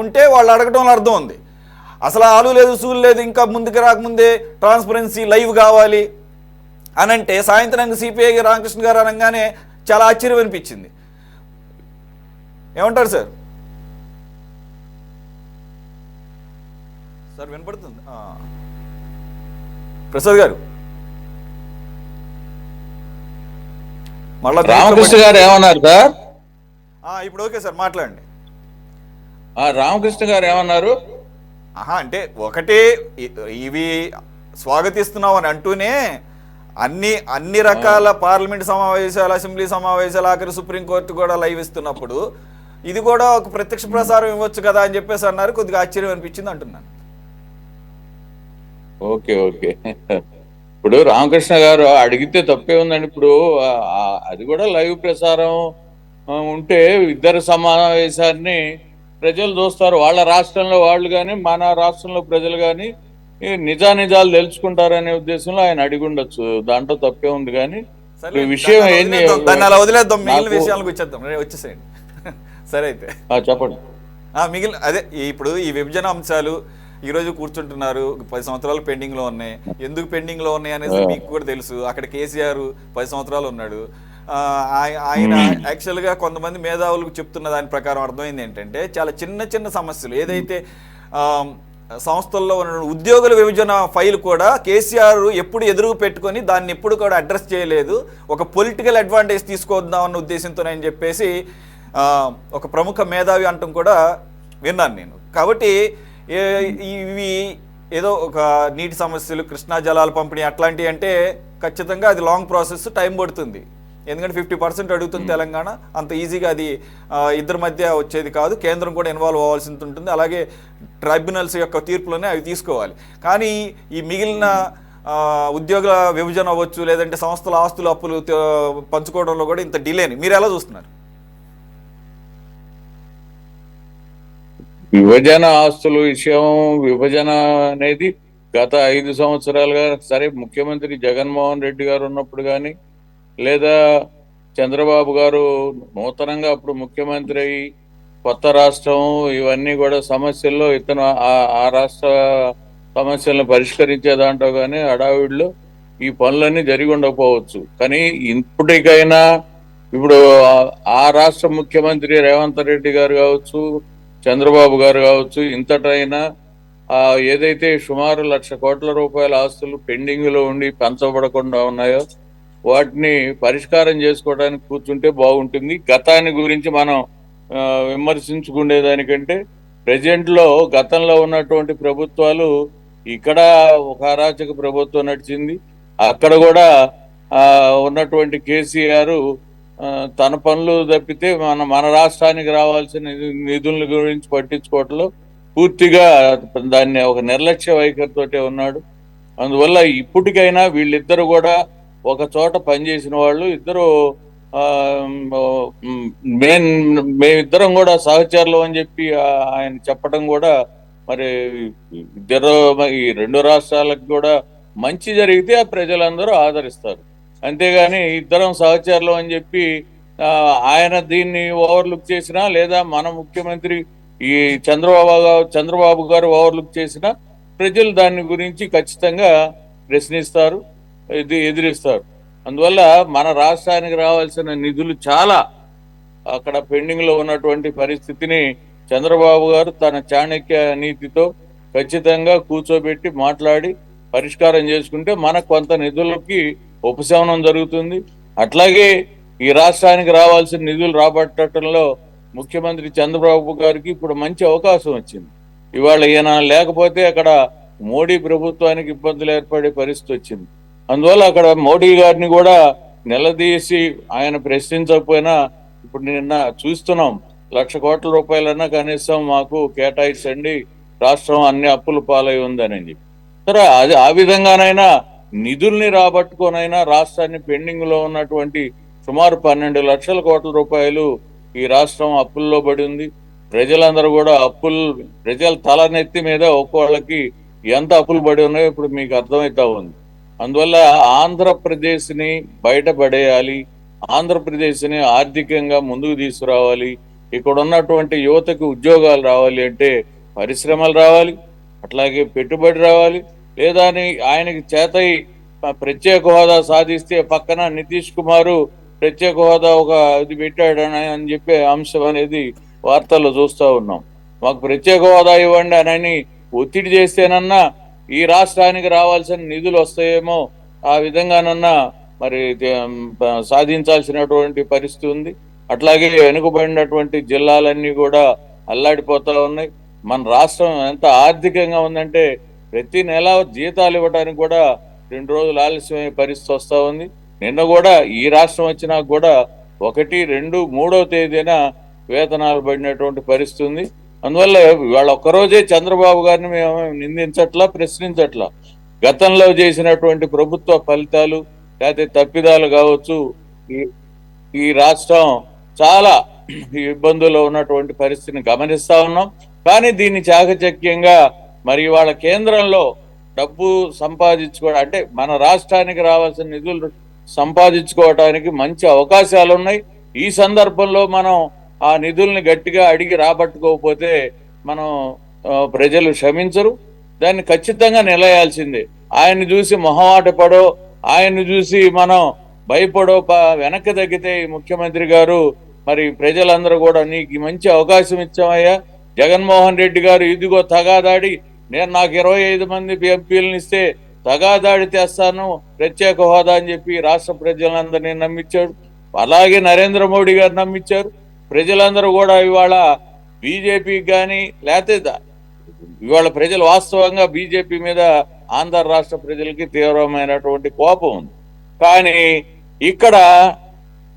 ఉంటే వాళ్ళు అడగడంలో అర్థం ఉంది. అసలు ఆలు లేదు సూలు లేదు, ఇంకా ముందుకు రాకముందే ట్రాన్స్పరెన్సీ లైవ్ కావాలి అని అంటే సాయంత్రానికి సిపిఐ రామకృష్ణ గారు అనగానే చాలా ఆశ్చర్యం అనిపించింది. ఏమంటారు సార్? సార్ వినపడుతుంది ప్రసాద్ గారు? మళ్ళా రామకృష్ణ గారు ఏమన్నారు సార్? ఇప్పుడు ఓకే సార్, మాట్లాడండి. రామకృష్ణ గారు ఏమన్నారు? అంటే ఒకటి ఇవి స్వాగతిస్తున్నాం అని అంటూనే అన్ని రకాల పార్లమెంట్ సమావేశాలు, అసెంబ్లీ సమావేశాలు, ఆఖరి సుప్రీంకోర్టు కూడా లైవ్ ఇస్తున్నప్పుడు ఇది కూడా ఒక ప్రత్యక్ష ప్రసారం ఇవ్వచ్చు కదా అని చెప్పేసి అన్నారు. కొద్దిగా ఆశ్చర్యం అనిపించింది అంటున్నాను. ఓకే. ఇప్పుడు రామకృష్ణ గారు అడిగితే తప్పే ఉందండి. ఇప్పుడు అది కూడా లైవ్ ప్రసారం ఉంటే ఇద్దరు సమావేశాన్ని ప్రజలు చూస్తారు. వాళ్ళ రాష్ట్రంలో వాళ్ళు కానీ మన రాష్ట్రంలో ప్రజలు కానీ నిజాలు తెలుసుకుంటారనే ఉద్దేశంలో ఆయన అడిగి ఉండొచ్చు. దాంట్లో తప్పే ఉంది. కానీ విషయం ఏంది, దాన్ని అలా వదిలేద్దాం, మిగిలిన విషయాలకు వచ్చేసేయండి. సరే అయితే చెప్పండి. అదే ఇప్పుడు ఈ విభజన అంశాలు ఈరోజు కూర్చుంటున్నారు. 10 సంవత్సరాలు పెండింగ్లో ఉన్నాయి. ఎందుకు పెండింగ్లో ఉన్నాయి అనేది మీకు కూడా తెలుసు. అక్కడ కేసీఆర్ 10 సంవత్సరాలు ఉన్నాడు. ఆయన యాక్చువల్గా కొంతమంది మేధావులకు చెప్తున్న దాని ప్రకారం అర్థమైంది ఏంటంటే చాలా చిన్న సమస్యలు ఏదైతే సంస్థల్లో ఉన్న ఉద్యోగుల విభజన ఫైల్ కూడా కేసీఆర్ ఎప్పుడు ఎదురుగు పెట్టుకొని దాన్ని ఎప్పుడు కూడా అడ్రస్ చేయలేదు. ఒక పొలిటికల్ అడ్వాంటేజ్ తీసుకొద్దాం అన్న ఉద్దేశంతోనని చెప్పేసి ఒక ప్రముఖ మేధావి అంటం కూడా విన్నాను నేను. కాబట్టి ఇవి ఏదో ఒక నీటి సమస్యలు, కృష్ణా జలాల పంపిణీ అట్లాంటివి అంటే ఖచ్చితంగా అది లాంగ్ ప్రాసెస్, టైం పడుతుంది. ఎందుకంటే 50% అడుగుతుంది తెలంగాణ. అంత ఈజీగా అది ఇద్దరి మధ్య వచ్చేది కాదు. కేంద్రం కూడా ఇన్వాల్వ్ అవ్వాల్సి ఉంటుంది. అలాగే ట్రైబ్యునల్స్ యొక్క తీర్పులోనే అవి తీసుకోవాలి. కానీ ఈ మిగిలిన ఉద్యోగుల విభజన అవ్వచ్చు, లేదంటే సంస్థల ఆస్తులు అప్పులు పంచుకోవడంలో కూడా ఇంత డిలేని మీరు ఎలా చూస్తున్నారు? విభజన ఆస్తుల విషయం, విభజన అనేది గత 5 సంవత్సరాలుగా సరే ముఖ్యమంత్రి జగన్మోహన్ రెడ్డి గారు ఉన్నప్పుడు కానీ, లేదా చంద్రబాబు గారు నూతనంగా అప్పుడు ముఖ్యమంత్రి అయ్యి కొత్త రాష్ట్రం ఇవన్నీ కూడా సమస్యల్లో ఇతను ఆ రాష్ట్ర సమస్యలను పరిష్కరించే దాంట్లో కానీ హడావిడిలో ఈ పనులన్నీ జరిగి ఉండకపోవచ్చు. కానీ ఇప్పటికైనా ఇప్పుడు ఆ రాష్ట్ర ముఖ్యమంత్రి రేవంత్ రెడ్డి గారు కావచ్చు, చంద్రబాబు గారు కావచ్చు, ఇంతటైనా ఏదైతే సుమారు 1,00,000 కోట్ల రూపాయల ఆస్తులు పెండింగ్ లో ఉండి పంచబడకుండా ఉన్నాయో వాటిని పరిష్కారం చేసుకోవడానికి కూర్చుంటే బాగుంటుంది. గతాన్ని గురించి మనం విమర్శించుకునేదానికంటే ప్రెజెంట్ లో గతంలో ఉన్నటువంటి ప్రభుత్వాలు ఇక్కడ ఒక అరాచక ప్రభుత్వం నడిచింది, అక్కడ కూడా ఉన్నటువంటి కేసీఆర్ తన పనులు తప్పితే మన రాష్ట్రానికి రావాల్సిన నిధుల గురించి పట్టించుకోవటంలో పూర్తిగా దాన్ని ఒక నిర్లక్ష్య వైఖరితోటే ఉన్నాడు. అందువల్ల ఇప్పటికైనా వీళ్ళిద్దరు కూడా ఒక చోట పనిచేసిన వాళ్ళు ఇద్దరు మేమిద్దరం కూడా సహచరులు అని చెప్పి ఆయన చెప్పడం కూడా మరి ఇద్దరు ఈ రెండు రాష్ట్రాలకు కూడా మంచి జరిగితే ఆ ప్రజలందరూ ఆదరిస్తారు. అంతేగాని ఇద్దరం సహచరులు అని చెప్పి ఆయన దీన్ని ఓవర్లుక్ చేసినా లేదా మన ముఖ్యమంత్రి ఈ చంద్రబాబు గారు ఓవర్లుక్ చేసినా ప్రజలు దాని గురించి ఖచ్చితంగా ప్రశ్నిస్తారు, ఎదిరిస్తారు. అందువల్ల మన రాష్ట్రానికి రావాల్సిన నిధులు చాలా అక్కడ పెండింగ్ లో ఉన్నటువంటి పరిస్థితిని చంద్రబాబు గారు తన చాణక్య నీతితో ఖచ్చితంగా కూర్చోబెట్టి మాట్లాడి పరిష్కారం చేసుకుంటే మనకు కొంత నిధులకి ఉపశమనం జరుగుతుంది. అట్లాగే ఈ రాష్ట్రానికి రావాల్సిన నిధులు రాబట్టడంలో ముఖ్యమంత్రి చంద్రబాబు గారికి ఇప్పుడు మంచి అవకాశం వచ్చింది. ఇవాళ ఈయన లేకపోతే అక్కడ మోడీ ప్రభుత్వానికి ఇబ్బందులు ఏర్పడే పరిస్థితి వచ్చింది. అందువల్ల అక్కడ మోడీ గారిని కూడా నిలదీసి ఆయన ప్రశ్నించకపోయినా ఇప్పుడు నిన్న చూస్తున్నాం 1,00,000 కోట్ల రూపాయలన్నా కనీసం మాకు కేటాయించండి, రాష్ట్రం అన్ని అప్పుల పాలై ఉందని చెప్పి. సరే, అది ఆ విధంగానైనా నిధుల్ని రాబట్టుకోనైనా రాష్ట్రాన్ని పెండింగ్ లో ఉన్నటువంటి సుమారు 12 లక్షల కోట్ల రూపాయలు ఈ రాష్ట్రం అప్పుల్లో పడి ఉంది. ప్రజలందరూ కూడా ప్రజల తలనెత్తి మీద ఒక్కోళ్ళకి ఎంత అప్పులు పడి ఉన్నాయో ఇప్పుడు మీకు అర్థమవుతా ఉంది. అందువల్ల ఆంధ్రప్రదేశ్ ని బయటపడేయాలి, ఆంధ్రప్రదేశ్ ని ఆర్థికంగా ముందుకు తీసుకురావాలి, ఇక్కడ ఉన్నటువంటి యువతకు ఉద్యోగాలు రావాలి అంటే పరిశ్రమలు రావాలి, అట్లాగే పెట్టుబడి రావాలి. లేదా ఆయనకి చేతై ప్రత్యేక హోదా సాధిస్తే పక్కన నితీష్ కుమార్ ప్రత్యేక హోదా ఒక ఇది పెట్టాడని చెప్పే అంశం అనేది వార్తల్లో చూస్తూ ఉన్నాం. మాకు ప్రత్యేక హోదా ఇవ్వండి అని ఒత్తిడి చేస్తేనన్నా ఈ రాష్ట్రానికి రావాల్సిన నిధులు వస్తాయేమో ఆ విధంగానన్నా మరి సాధించాల్సినటువంటి పరిస్థితి ఉంది. అట్లాగే వెనుకబడినటువంటి జిల్లాలన్నీ కూడా అల్లాడిపోతా ఉన్నాయి. మన రాష్ట్రం ఎంత ఆర్థికంగా ఉందంటే ప్రతి నెల జీతాలు ఇవ్వడానికి కూడా 2 రోజులు ఆలస్యమయ్యే పరిస్థితి వస్తూ ఉంది. నిన్న కూడా ఈ రాష్ట్రం వచ్చినా కూడా 1, 2, 3వ తేదీన వేతనాలు పడినటువంటి పరిస్థితి ఉంది. అందువల్ల ఇవాళ ఒక్కరోజే చంద్రబాబు గారిని మేము నిందించట్లా, ప్రశ్నించట్లా. గతంలో చేసినటువంటి ప్రభుత్వ ఫలితాలు లేకపోతే తప్పిదాలు కావచ్చు, ఈ రాష్ట్రం చాలా ఇబ్బందుల్లో ఉన్నటువంటి పరిస్థితిని గమనిస్తా ఉన్నాం. కానీ దీన్ని చాకచక్యంగా మరి వాళ్ళ కేంద్రంలో డబ్బు సంపాదించుకోవడం అంటే మన రాష్ట్రానికి రావాల్సిన నిధులు సంపాదించుకోవడానికి మంచి అవకాశాలు ఉన్నాయి. ఈ సందర్భంలో మనం ఆ నిధుల్ని గట్టిగా అడిగి రాబట్టుకోకపోతే మనం ప్రజలు క్షమించరు, దాన్ని ఖచ్చితంగా నిలయాల్సిందే. ఆయన్ని చూసి మొహమాట పడో, ఆయన్ని చూసి మనం భయపడో వెనక్కి తగ్గితే ఈ ముఖ్యమంత్రి గారు మరి ప్రజలందరూ కూడా నీకు మంచి అవకాశం ఇచ్చామయ్యా, జగన్మోహన్ రెడ్డి గారు ఇదిగో తగాదాడి నాకు 25 మంది ఎంపీలను ఇస్తే తగాదాడి తెస్తాను ప్రత్యేక హోదా అని చెప్పి రాష్ట్ర ప్రజలందరినీ నమ్మించాడు. అలాగే నరేంద్ర మోడీ గారు నమ్మించారు. ప్రజలందరూ కూడా ఇవాళ బీజేపీకి కానీ లేకపోతే ఇవాళ ప్రజలు వాస్తవంగా బీజేపీ మీద ఆంధ్ర రాష్ట్ర ప్రజలకి తీవ్రమైనటువంటి కోపం ఉంది. కానీ ఇక్కడ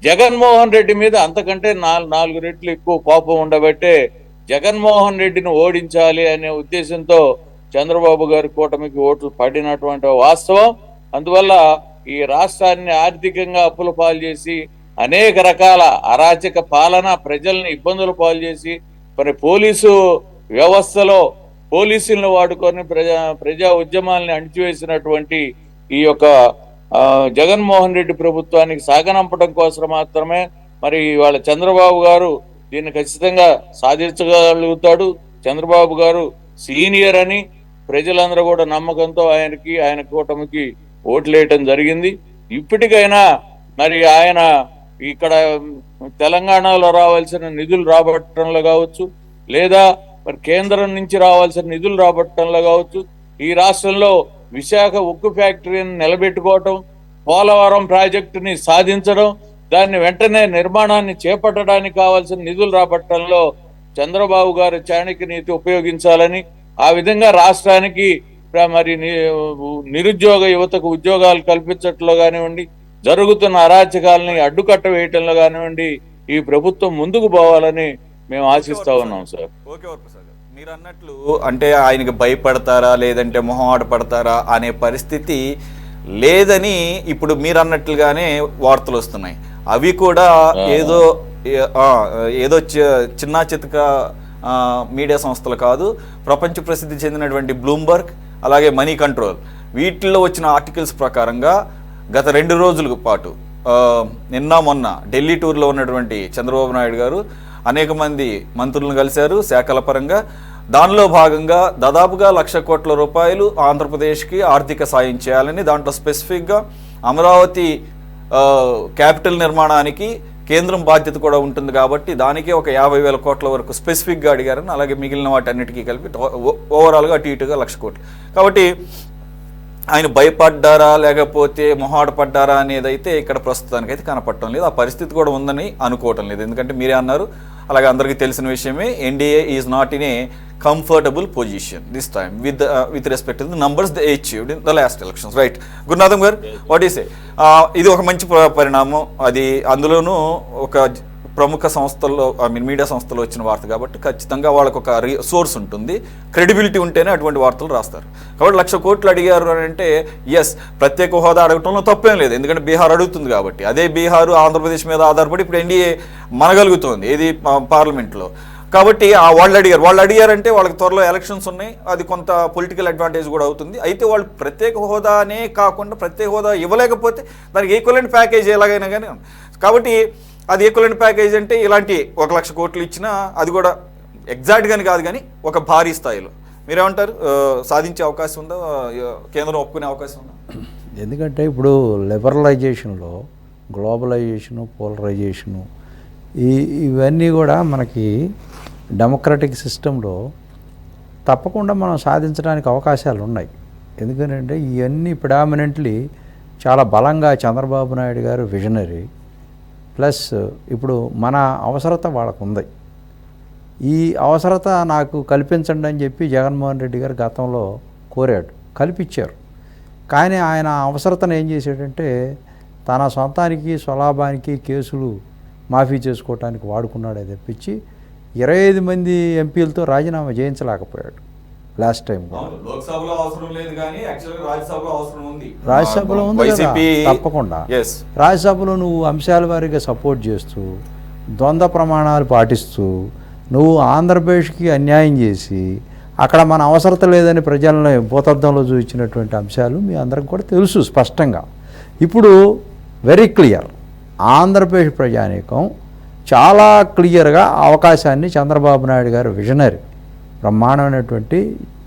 జగన్మోహన్ రెడ్డి మీద అంతకంటే 4 రెట్లు ఎక్కువ కోపం ఉండబట్టే జగన్మోహన్ రెడ్డిని ఓడించాలి అనే ఉద్దేశంతో చంద్రబాబు గారి కూటమికి ఓట్లు పడినటువంటి వాస్తవం. అందువల్ల ఈ రాష్ట్రాన్ని ఆర్థికంగా అప్పుల పాలు చేసి అనేక రకాల అరాచక పాలన, ప్రజల్ని ఇబ్బందుల పాలు చేసి మరి పోలీసు వ్యవస్థలో పోలీసులను వాడుకొని ప్రజా ఉద్యమాలని అణిచివేసినటువంటి ఈ యొక్క జగన్మోహన్ రెడ్డి ప్రభుత్వానికి సాగనంపడం కోసం మాత్రమే మరి వాళ్ళ చంద్రబాబు గారు దీన్ని ఖచ్చితంగా సాధించగలుగుతాడు. చంద్రబాబు గారు సీనియర్ అని ప్రజలందరూ కూడా నమ్మకంతో ఆయన కూటమికి ఓట్లేయటం జరిగింది. ఇప్పటికైనా మరి ఆయన ఇక్కడ తెలంగాణలో రావాల్సిన నిధులు రాబట్టడంలో కావచ్చు, లేదా మరి కేంద్రం నుంచి రావాల్సిన నిధులు రాబట్టడంలో కావచ్చు, ఈ రాష్ట్రంలో విశాఖ ఉక్కు ఫ్యాక్టరీని నిలబెట్టుకోవటం, పోలవరం ప్రాజెక్టుని సాధించడం, దాన్ని వెంటనే నిర్మాణాన్ని చేపట్టడానికి కావాల్సిన నిధులు రాబట్టడంలో చంద్రబాబు గారు చాణక్య నీతి ఉపయోగించాలని, ఆ విధంగా రాష్ట్రానికి మరి నిరుద్యోగ యువతకు ఉద్యోగాలు కల్పించట్లో కానివ్వండి, జరుగుతున్న అరాచకాలని అడ్డుకట్ట వేయటంలో కానివ్వండి, ఈ ప్రభుత్వం ముందుకు పోవాలని మేము ఆశిస్తా ఉన్నాం సార్. ఓకే ప్రసాద్ గారు, మీరు అన్నట్లు అంటే ఆయనకి భయపడతారా లేదంటే మొహమాట పడతారా అనే పరిస్థితి లేదని ఇప్పుడు మీరు అన్నట్లుగానే వార్తలు వస్తున్నాయి. అవి కూడా ఏదో చిన్న చితక మీడియా సంస్థలు కాదు, ప్రపంచ ప్రసిద్ధి చెందినటువంటి బ్లూంబర్గ్ అలాగే మనీ కంట్రోల్ వీటిల్లో వచ్చిన ఆర్టికల్స్ ప్రకారంగా గత 2 రోజుల పాటు నిన్న మొన్న ఢిల్లీ టూర్లో ఉన్నటువంటి చంద్రబాబు నాయుడు గారు అనేక మంది మంత్రులను కలిశారు శాఖల పరంగా. దానిలో భాగంగా దాదాపుగా 1,00,000 కోట్ల రూపాయలు ఆంధ్రప్రదేశ్కి ఆర్థిక సాయం చేయాలని, దాంట్లో స్పెసిఫిక్గా అమరావతి క్యాపిటల్ నిర్మాణానికి కేంద్రం బాధ్యత కూడా ఉంటుంది కాబట్టి దానికి ఒక 50,000 కోట్ల వరకు స్పెసిఫిక్గా అడిగారని, అలాగే మిగిలిన వాటన్నిటికీ కలిపి ఓవరాల్గా అటు ఇటుగా 1,00,000 కోట్లు. కాబట్టి ఆయన భయపడ్డారా లేకపోతే మొహాట పడ్డారా అనేది అయితే ఇక్కడ ప్రస్తుతానికైతే కనపడటం లేదు. ఆ పరిస్థితి కూడా ఉందని అనుకోవటం లేదు. ఎందుకంటే మీరే అన్నారు, అలాగే అందరికీ తెలిసిన విషయమే, NDA is not in a comfortable position this time with respect to the numbers they achieved in the last elections. Right, Gurunatham గారు, వాట్ ఈస్ ఇది ఒక మంచి పరిణామం. అది అందులోనూ ఒక ప్రముఖ సంస్థల్లో మీడియా సంస్థల్లో వచ్చిన వార్త కాబట్టి ఖచ్చితంగా వాళ్ళకు ఒక సోర్స్ ఉంటుంది, క్రెడిబిలిటీ ఉంటేనే అటువంటి వార్తలు రాస్తారు. కాబట్టి 1,00,000 కోట్లు అడిగారు అని అంటే ఎస్, ప్రత్యేక హోదా అడగటంలో తప్పేం లేదు, ఎందుకంటే బీహార్ అడుగుతుంది కాబట్టి. అదే బీహారు ఆంధ్రప్రదేశ్ మీద ఆధారపడి ఇప్పుడు ఎన్డీఏ మనగలుగుతుంది ఏది పార్లమెంట్లో. కాబట్టి వాళ్ళు అడిగారంటే వాళ్ళకి త్వరలో ఎలక్షన్స్ ఉన్నాయి, అది కొంత పొలిటికల్ అడ్వాంటేజ్ కూడా అవుతుంది. అయితే వాళ్ళు ప్రత్యేక హోదానే కాకుండా ప్రత్యేక హోదా ఇవ్వలేకపోతే దానికి ఈక్వలెంట్ ప్యాకేజ్ ఎలాగైనా కానీ. కాబట్టి అది ఈక్వలెంట్ ప్యాకేజ్ అంటే ఇలాంటి 1,00,000 కోట్లు ఇచ్చినా అది కూడా ఎగ్జాక్ట్గాని కాదు కానీ ఒక భారీ స్థాయిలో. మీరేమంటారు, సాధించే అవకాశం ఉందా, కేంద్రం ఒప్పుకునే అవకాశం ఉందా? ఎందుకంటే ఇప్పుడు లిబరలైజేషన్లో గ్లోబలైజేషను, పోలరైజేషను ఇవన్నీ కూడా మనకి డెమోక్రటిక్ సిస్టంలో తప్పకుండా మనం సాధించడానికి అవకాశాలు ఉన్నాయి. ఎందుకంటే ఇవన్నీ ప్రిడామినెంట్లీ చాలా బలంగా చంద్రబాబు నాయుడు గారు విజనరీ, ప్లస్ ఇప్పుడు మన అవసరత వాళ్ళకు ఉంది. ఈ అవసరత నాకు కల్పించండి అని చెప్పి జగన్మోహన్ రెడ్డి గారు గతంలో కోరాడు, కల్పించారు. కానీ ఆయన అవసరతను ఏం చేశాడంటే తన సొంతానికి స్వలాభానికి కేసులు మాఫీ చేసుకోవటానికి వాడుకున్నాడే తప్పించి 25 మంది ఎంపీలతో రాజీనామా చేయించలేకపోయాడు లాస్ట్ టైం. లోక్సభలో అవసరం లేదు కానీ యాక్చువల్గా రాజ్యసభలో అవసరం ఉంది. రాజ్యసభలో ఉంది కదా, తప్పకుండా రాజ్యసభలో నువ్వు అంశాల వారీగా సపోర్ట్ చేస్తూ ద్వంద్వ ప్రమాణాలు పాటిస్తూ నువ్వు ఆంధ్రప్రదేశ్కి అన్యాయం చేసి అక్కడ మన అవసరత లేదని ప్రజలను భూతద్దంలో చూపించినటువంటి అంశాలు మీ అందరికి కూడా తెలుసు స్పష్టంగా. ఇప్పుడు వెరీ క్లియర్, ఆంధ్రప్రదేశ్ ప్రజానీకం చాలా క్లియర్గా అవకాశాన్ని చంద్రబాబు నాయుడు గారు విజనరీ బ్రహ్మాండమైనటువంటి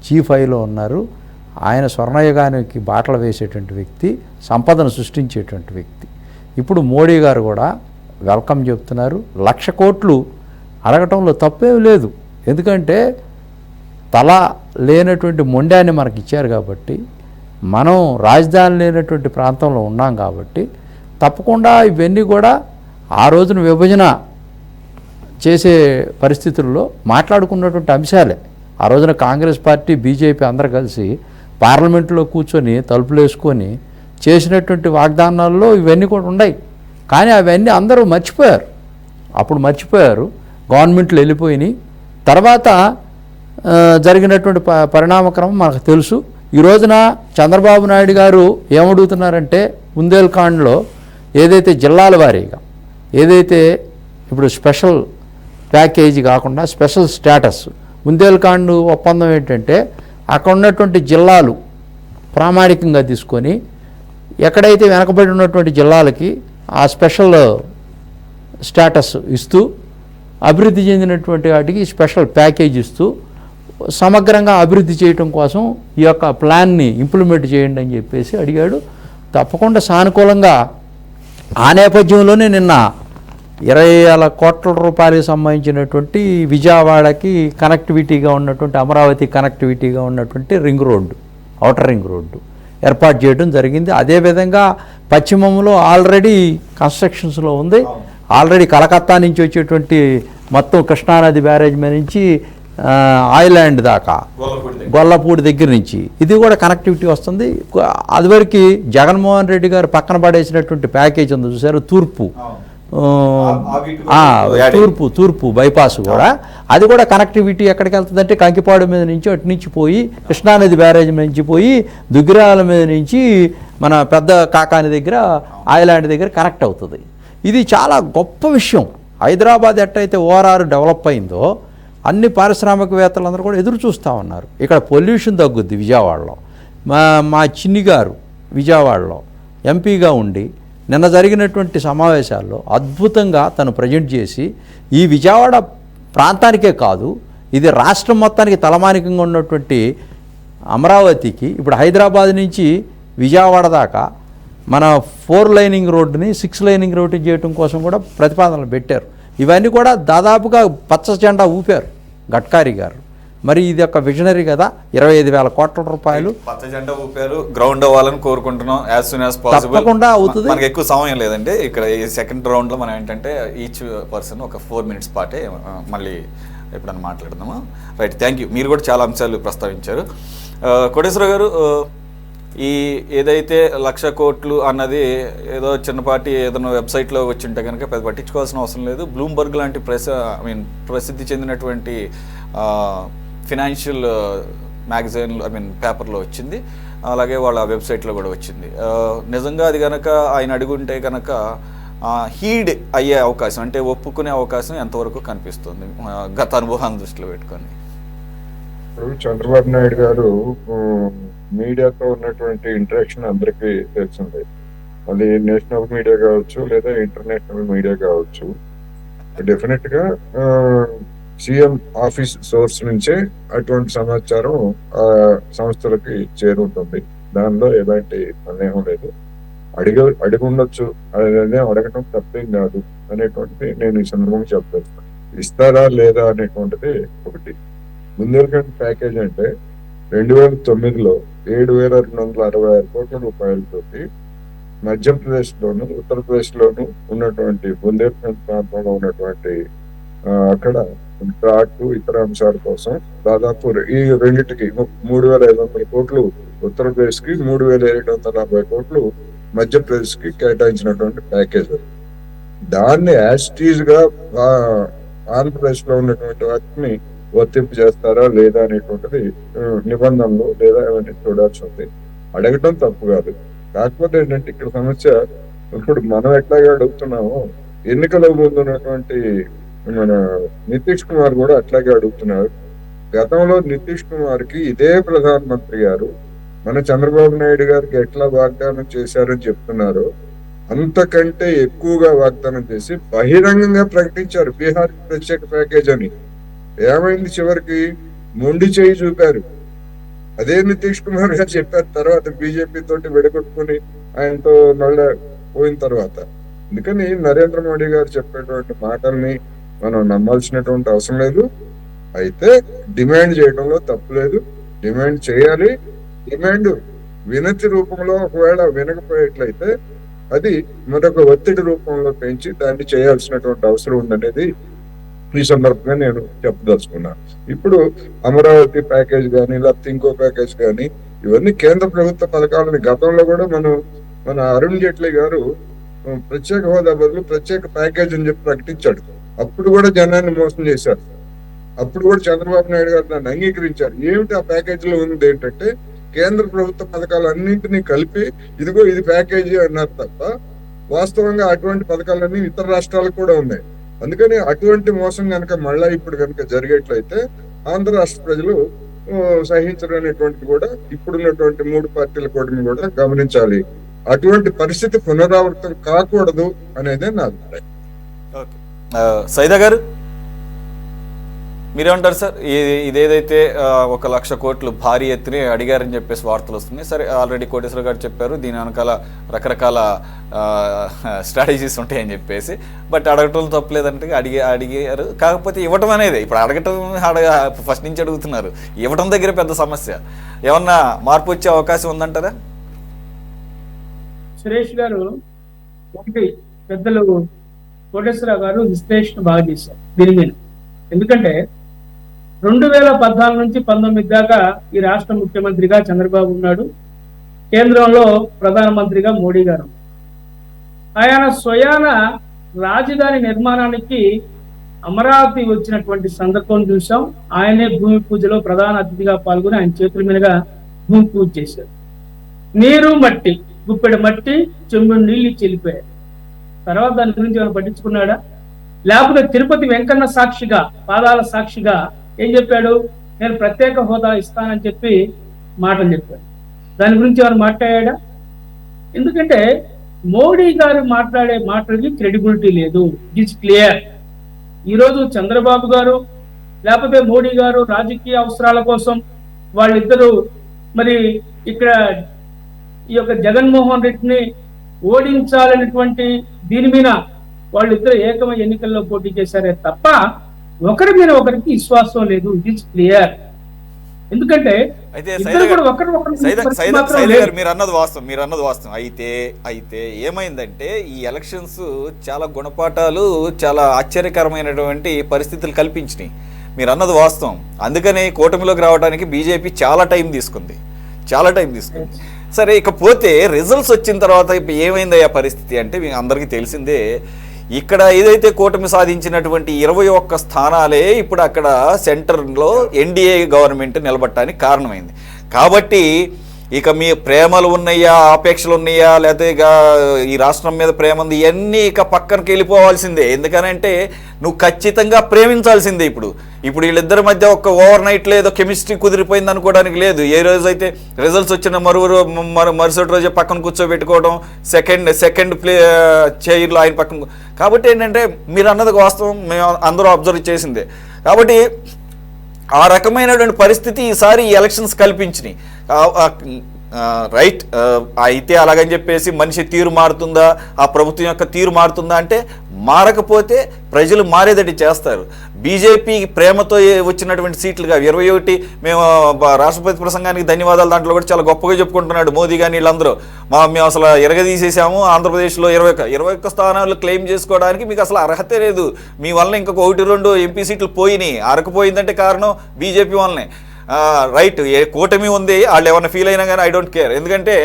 G5లో ఉన్నారు. ఆయన స్వర్ణయుగానికి బాటలు వేసేటువంటి వ్యక్తి, సంపదను సృష్టించేటువంటి వ్యక్తి. ఇప్పుడు మోడీ గారు కూడా వెల్కమ్ చెప్తున్నారు. 1,00,000 కోట్లు అడగటంలో తప్పేం లేదు, ఎందుకంటే తల లేనటువంటి మొండాన్ని మనకి ఇచ్చారు కాబట్టి, మనం రాజధాని లేనటువంటి ప్రాంతంలో ఉన్నాం కాబట్టి తప్పకుండా ఇవన్నీ కూడా ఆ రోజున విభజన చేసే పరిస్థితుల్లో మాట్లాడుకున్నటువంటి అంశాలే. ఆ రోజున కాంగ్రెస్ పార్టీ, బీజేపీ అందరూ కలిసి పార్లమెంట్లో కూర్చొని తలుపులు వేసుకొని చేసినటువంటి వాగ్దానాల్లో ఇవన్నీ కూడా ఉన్నాయి. కానీ అవన్నీ అందరూ మర్చిపోయారు. అప్పుడు మర్చిపోయారు, గవర్నమెంట్లు వెళ్ళిపోయినాయి. తర్వాత జరిగినటువంటి పరిణామక్రమం మనకు తెలుసు. ఈ రోజున చంద్రబాబు నాయుడు గారు ఏమడుగుతున్నారంటే బుందేల్ఖండ్లో ఏదైతే జిల్లాల వారీగా ఏదైతే ఇప్పుడు స్పెషల్ ప్యాకేజీ కాకుండా స్పెషల్ స్టేటస్, బుందేల్ఖండ్ ఒప్పందం ఏంటంటే అక్కడ ఉన్నటువంటి జిల్లాలు ప్రామాణికంగా తీసుకొని ఎక్కడైతే వెనకబడి ఉన్నటువంటి జిల్లాలకి ఆ స్పెషల్ స్టేటస్ ఇస్తూ అభివృద్ధి చెందినటువంటి వాటికి స్పెషల్ ప్యాకేజ్ ఇస్తూ సమగ్రంగా అభివృద్ధి చేయటం కోసం ఈ యొక్క ప్లాన్ని ఇంప్లిమెంట్ చేయండి అని చెప్పేసి అడిగాడు. తప్పకుండా సానుకూలంగా ఆ నేపథ్యంలోనే నిన్న 20,000 కోట్ల రూపాయలకు సంబంధించినటువంటి విజయవాడకి కనెక్టివిటీగా ఉన్నటువంటి అమరావతి కనెక్టివిటీగా ఉన్నటువంటి ring road, outer ring road ఏర్పాటు చేయడం జరిగింది. అదేవిధంగా పశ్చిమంలో ఆల్రెడీ కన్స్ట్రక్షన్స్లో ఉంది. ఆల్రెడీ కలకత్తా నుంచి వచ్చేటువంటి మొత్తం కృష్ణానది బ్యారేజ్ మీద నుంచి ఐలాండ్ దాకా గొల్లపూడి దగ్గర నుంచి ఇది కూడా కనెక్టివిటీ వస్తుంది. అదివరకు జగన్మోహన్ రెడ్డి గారు పక్కన పడేసినటువంటి ప్యాకేజ్ ఉంది చూసారు, తూర్పు బైపాస్ కూడా, అది కూడా కనెక్టివిటీ ఎక్కడికి వెళ్తుందంటే కంకిపాడు మీద నుంచి అటు నుంచి పోయి కృష్ణానది బ్యారేజ్ నుంచి పోయి దుగ్గిరాల మీద నుంచి మన పెద్ద కాకాని దగ్గర ఐలాండ్ దగ్గర కనెక్ట్ అవుతుంది. ఇది చాలా గొప్ప విషయం. హైదరాబాద్ ఎట్టయితే ఓఆర్ఆర్ డెవలప్ అయిందో అన్ని పారిశ్రామికవేత్తలందరూ కూడా ఎదురు చూస్తూ ఉన్నారు. ఇక్కడ పొల్యూషన్ తగ్గుద్ది విజయవాడలో. మా చిన్ని గారు విజయవాడలో ఎంపీగా ఉండి నిన్న జరిగినటువంటి సమావేశాల్లో అద్భుతంగా తను ప్రజెంట్ చేసి ఈ విజయవాడ ప్రాంతానికే కాదు, ఇది రాష్ట్రం మొత్తానికి తలమానికంగా ఉన్నటువంటి అమరావతికి ఇప్పుడు హైదరాబాద్ నుంచి విజయవాడ దాకా మన 4 లైనింగ్ రోడ్డుని 6 లైనింగ్ రోడ్డు చేయడం కోసం కూడా ప్రతిపాదనలు పెట్టారు. ఇవన్నీ కూడా దాదాపుగా పచ్చ జెండా ఊపారు గడ్కరీ గారు. మరి ఇది ఒక విజనరీ కదా. 25,000 కోట్ల రూపాయలు పచ్చ జెండా ఊపారు. గ్రౌండ్ అవ్వాలని కోరుకుంటున్నాం యాజ్ సూన్ యాజ్ పాసిబుల్. తప్పకుండా అవుతుంది. మనకి ఎక్కువ సమయం లేదండి. ఇక్కడ ఈ సెకండ్ రౌండ్లో మనం ఏంటంటే ఈచ్ పర్సన్ ఒక 4 మినిట్స్ పాటే మళ్ళీ ఎప్పుడన్నా మాట్లాడదాము. Right, thank you. మీరు కూడా చాలా అంశాలు ప్రస్తావించారు. కోటేశ్వర గారు, ఈ ఏదైతే 1,00,000 కోట్లు అన్నది ఏదో చిన్నపాటి ఏదైనా వెబ్సైట్లో వచ్చింటే కనుక పెద్ద పట్టించుకోవాల్సిన అవసరం లేదు. బ్లూంబర్గ్ లాంటి ప్రసిద్ధి చెందినటువంటి ఫినాన్షియల్ మ్యాగజైన్ పేపర్లో వచ్చింది, అలాగే వాళ్ళ వెబ్సైట్లో కూడా వచ్చింది. నిజంగా అది కనుక ఆయన అడుగుంటే కనుక హీడ్ అయ్యే అవకాశం, అంటే ఒప్పుకునే అవకాశం ఎంతవరకు కనిపిస్తుంది గత అనుభవాన్ని దృష్టిలో పెట్టుకొని? చంద్రబాబు నాయుడు గారు మీడియాతో ఉన్నటువంటి ఇంటరాక్షన్ అందరికీ తెలిసిందే. అది నేషనల్ మీడియా కావచ్చు లేదా ఇంటర్నేషనల్ మీడియా కావచ్చు, డెఫినెట్ గా సీఎం ఆఫీస్ సోర్స్ నుంచే అటువంటి సమాచారం ఆ సంస్థలకి చేరుంటుంది. దానిలో ఎలాంటి సందేహం లేదు. అడిగి ఉండొచ్చు, అదే అడగటం తప్పేం కాదు అనేటువంటిది నేను ఈ సందర్భంగా చెప్పేస్తాను. ఇస్తారా లేదా అనేటువంటిది ఒకటి. ముందరికంటే ప్యాకేజ్ అంటే 2009లో 7,266 కోట్ల రూపాయలతోటి మధ్యప్రదేశ్ లోను ఉత్తరప్రదేశ్ లోను ఉన్నటువంటి బుందేల్ఖండ్ ప్రాంతంలో ఉన్నటువంటి అక్కడ ఘాటు ఇతర అంశాల కోసం దాదాపు ఈ రెండింటికి 3,500 కోట్లు ఉత్తరప్రదేశ్ కి, 3,740 కోట్లు మధ్యప్రదేశ్ కి కేటాయించినటువంటి ప్యాకేజ్. దాన్ని యాస్టీజ్ గా ఆంధ్రప్రదేశ్ లో ఉన్నటువంటి వాటిని వర్తింపు చేస్తారా లేదా అనేటువంటిది నిబంధనలు లేదా ఏమైనా చూడాల్సి ఉంది. అడగటం తప్పు కాదు. కాకపోతే ఏంటంటే ఇక్కడ సమస్య, ఇప్పుడు మనం ఎట్లాగా అడుగుతున్నామో ఎన్నికల ముందు ఉన్నటువంటి మన నితీష్ కుమార్ కూడా అట్లాగే అడుగుతున్నారు. గతంలో నితీష్ కుమార్ కి ఇదే ప్రధానమంత్రి గారు మన చంద్రబాబు నాయుడు గారికి ఎట్లా వాగ్దానం చేశారని చెప్తున్నారు, అంతకంటే ఎక్కువగా వాగ్దానం చేసి బహిరంగంగా ప్రకటించారు బీహార్ ప్రత్యేక ప్యాకేజ్ అని. ఏమైంది? చివరికి మొండి చేయి చూపారు. అదే నితీష్ కుమార్ గారు చెప్పారు తర్వాత బీజేపీ తోటి విడగొట్టుకుని ఆయనతో నల్ల పోయిన తర్వాత. అందుకని నరేంద్ర మోడీ గారు చెప్పేటువంటి మాటల్ని మనం నమ్మాల్సినటువంటి అవసరం లేదు. అయితే డిమాండ్ చేయడంలో తప్పు లేదు, డిమాండ్ చేయాలి. డిమాండ్ వినతి రూపంలో ఒకవేళ వినకపోయేట్లయితే అది మరొక ఒత్తిడి రూపంలో పెంచి దాన్ని చేయాల్సినటువంటి అవసరం ఉందనేది ఈ సందర్భంగా నేను చెప్పదలుచుకున్నాను. ఇప్పుడు అమరావతి ప్యాకేజ్ కానీ లేకపోతే ఇంకో ప్యాకేజ్ కానీ ఇవన్నీ కేంద్ర ప్రభుత్వ పథకాలని గతంలో కూడా మన అరుణ్ జైట్లీ గారు ప్రత్యేక హోదా బదులు ప్రత్యేక ప్యాకేజ్ అని చెప్పి ప్రకటించాడు. అప్పుడు కూడా జనాన్ని మోసం చేశారు. అప్పుడు కూడా చంద్రబాబు నాయుడు గారు దాన్ని అంగీకరించారు. ఏమిటి ఆ ప్యాకేజ్ లో ఉంది ఏంటంటే కేంద్ర ప్రభుత్వ పథకాలు అన్నింటినీ కలిపి ఇదిగో ఇది ప్యాకేజీ అన్నారు తప్ప వాస్తవంగా అటువంటి పథకాలన్నీ ఇతర రాష్ట్రాలకు కూడా ఉన్నాయి. అందుకని అటువంటి మోసం కనుక మళ్ళా ఇప్పుడు కనుక జరిగేట్లయితే ఆంధ్ర రాష్ట్ర ప్రజలు సహించడం అనేటువంటిది కూడా ఇప్పుడున్నటువంటి 3 పార్టీల కూటమి కూడా గమనించాలి. అటువంటి పరిస్థితి పునరావృతం కాకూడదు అనేదే నా అభిప్రాయం. సైదా గారు, మీరేమంటారు సార్? ఇదేదైతే 1,00,000 కోట్లు భారీ ఎత్తుని అడిగారని చెప్పేసి వార్తలు వస్తున్నాయి. సరే, ఆల్రెడీ కోటేశ్వర గారు చెప్పారు దీని వెనకాల రకరకాల స్ట్రాటజీస్ ఉంటాయని చెప్పేసి. బట్ అడగటం తప్పలేదంటే అడిగారు. కాకపోతే ఇవ్వటం అనేది ఇప్పుడు ఫస్ట్ నుంచి అడుగుతున్నారు. ఇవ్వటం దగ్గర పెద్ద సమస్య. ఏమన్నా మార్పు వచ్చే అవకాశం ఉందంటారా? సురేష్ గారు, ఒకటి పెద్దలు కోటేశ్వర గారు విశ్లేషణ బాగా చేశారు దీని మీద. ఎందుకంటే 2014 నుంచి 19 దాకా ఈ రాష్ట్ర ముఖ్యమంత్రిగా చంద్రబాబు ఉన్నాడు, కేంద్రంలో ప్రధానమంత్రిగా మోడీ గారు. ఆయన స్వయాన రాజధాని నిర్మాణానికి అమరావతి వచ్చినటువంటి సందర్భం చూసాం. ఆయనే భూమి పూజలో ప్రధాన అతిథిగా పాల్గొని ఆయన చేతుల మీదుగా భూమి పూజ చేశారు. నీరు మట్టి, గుప్పెడు మట్టి చెంబుడు నీళ్ళు చెల్లిపోయారు. తర్వాత దాని గురించి ఏమైనా పట్టించుకున్నాడా? లేకపోతే తిరుపతి వెంకన్న సాక్షిగా, పాదాల సాక్షిగా ఏం చెప్పాడు? నేను ప్రత్యేక హోదా ఇస్తానని చెప్పి మాటలు చెప్పాడు. దాని గురించి ఏమైనా మాట్లాడా? ఎందుకంటే మోడీ గారు మాట్లాడే మాటలకి క్రెడిబిలిటీ లేదు. It is clear. ఈరోజు చంద్రబాబు గారు లేకపోతే మోడీ గారు రాజకీయ అవసరాల కోసం వాళ్ళిద్దరూ మరి ఇక్కడ ఈ యొక్క జగన్మోహన్ రెడ్డిని ఓడించాలనేటువంటి దీని మీద వాళ్ళిద్దరు ఏకమై ఎన్నికల్లో పోటీ చేశారే తప్ప ఒకరి మీద ఒకరికి విశ్వాసం లేదు. It is clear. ఎందుకంటే మీరు అన్నది వాస్తవం. అయితే ఏమైందంటే ఈ ఎలక్షన్స్ చాలా గుణపాఠాలు, చాలా ఆశ్చర్యకరమైనటువంటి పరిస్థితులు కల్పించినాయి. మీరు అన్నది వాస్తవం. అందుకని కూటమిలోకి రావడానికి బీజేపీ చాలా టైం తీసుకుంది. సరే, ఇకపోతే రిజల్ట్స్ వచ్చిన తర్వాత ఇప్పుడు ఏమైందయ్యా పరిస్థితి అంటే మీకు అందరికీ తెలిసిందే. ఇక్కడ ఏదైతే కూటమి సాధించినటువంటి 21 స్థానాలే ఇప్పుడు అక్కడ సెంటర్లో ఎన్డీఏ గవర్నమెంట్ నిలబడటానికి కారణమైంది. కాబట్టి ఇక మీ ప్రేమలు ఉన్నాయా, ఆపేక్షలు ఉన్నాయా, లేకపోతే ఇక ఈ రాష్ట్రం మీద ప్రేమ ఉంది, ఇవన్నీ ఇక పక్కనకి వెళ్ళిపోవాల్సిందే. ఎందుకనంటే నువ్వు ఖచ్చితంగా ప్రేమించాల్సిందే. ఇప్పుడు వీళ్ళిద్దరి మధ్య ఒక ఓవర్ నైట్లో ఏదో కెమిస్ట్రీ కుదిరిపోయింది అనుకోవడానికి లేదు. ఏ రోజైతే రిజల్ట్స్ వచ్చిన మరుసటి రోజే పక్కన కూర్చోబెట్టుకోవడం, సెకండ్ చైర్లో ఆయన పక్కన. కాబట్టి ఏంటంటే మీరు అన్నది వాస్తవం, మేము అందరూ అబ్జర్వ్ చేసిందే. కాబట్టి ఆ రకమైనటువంటి పరిస్థితి ఈసారి ఈ ఎలక్షన్స్ కల్పించినాయి. రైట్. అయితే అలాగని చెప్పేసి మనిషి తీరు మారుతుందా, ఆ ప్రభుత్వం యొక్క తీరు మారుతుందా అంటే మారకపోతే ప్రజలు మారేదటి చేస్తారు. బీజేపీ ప్రేమతో వచ్చినటువంటి సీట్లుగా 21 మేము రాష్ట్రపతి ప్రసంగానికి ధన్యవాదాలు దాంట్లో కూడా చాలా గొప్పగా చెప్పుకుంటున్నాడు మోదీ కానీ వీళ్ళందరూ. మేము అసలు ఎరగదీసేసాము, ఆంధ్రప్రదేశ్లో 21 స్థానాలు క్లెయిమ్ చేసుకోవడానికి మీకు అసలు అర్హతే లేదు, మీ వల్ల ఇంకొక 1-2 ఎంపీ సీట్లు పోయినాయి. అరకపోయిందంటే కారణం బీజేపీ వల్లనే. రైట్, ఏ కూటమి ఉంది, వాళ్ళు ఏమన్నా ఫీల్ అయినా కానీ ఐ డోంట్ కేర్. ఎందుకంటే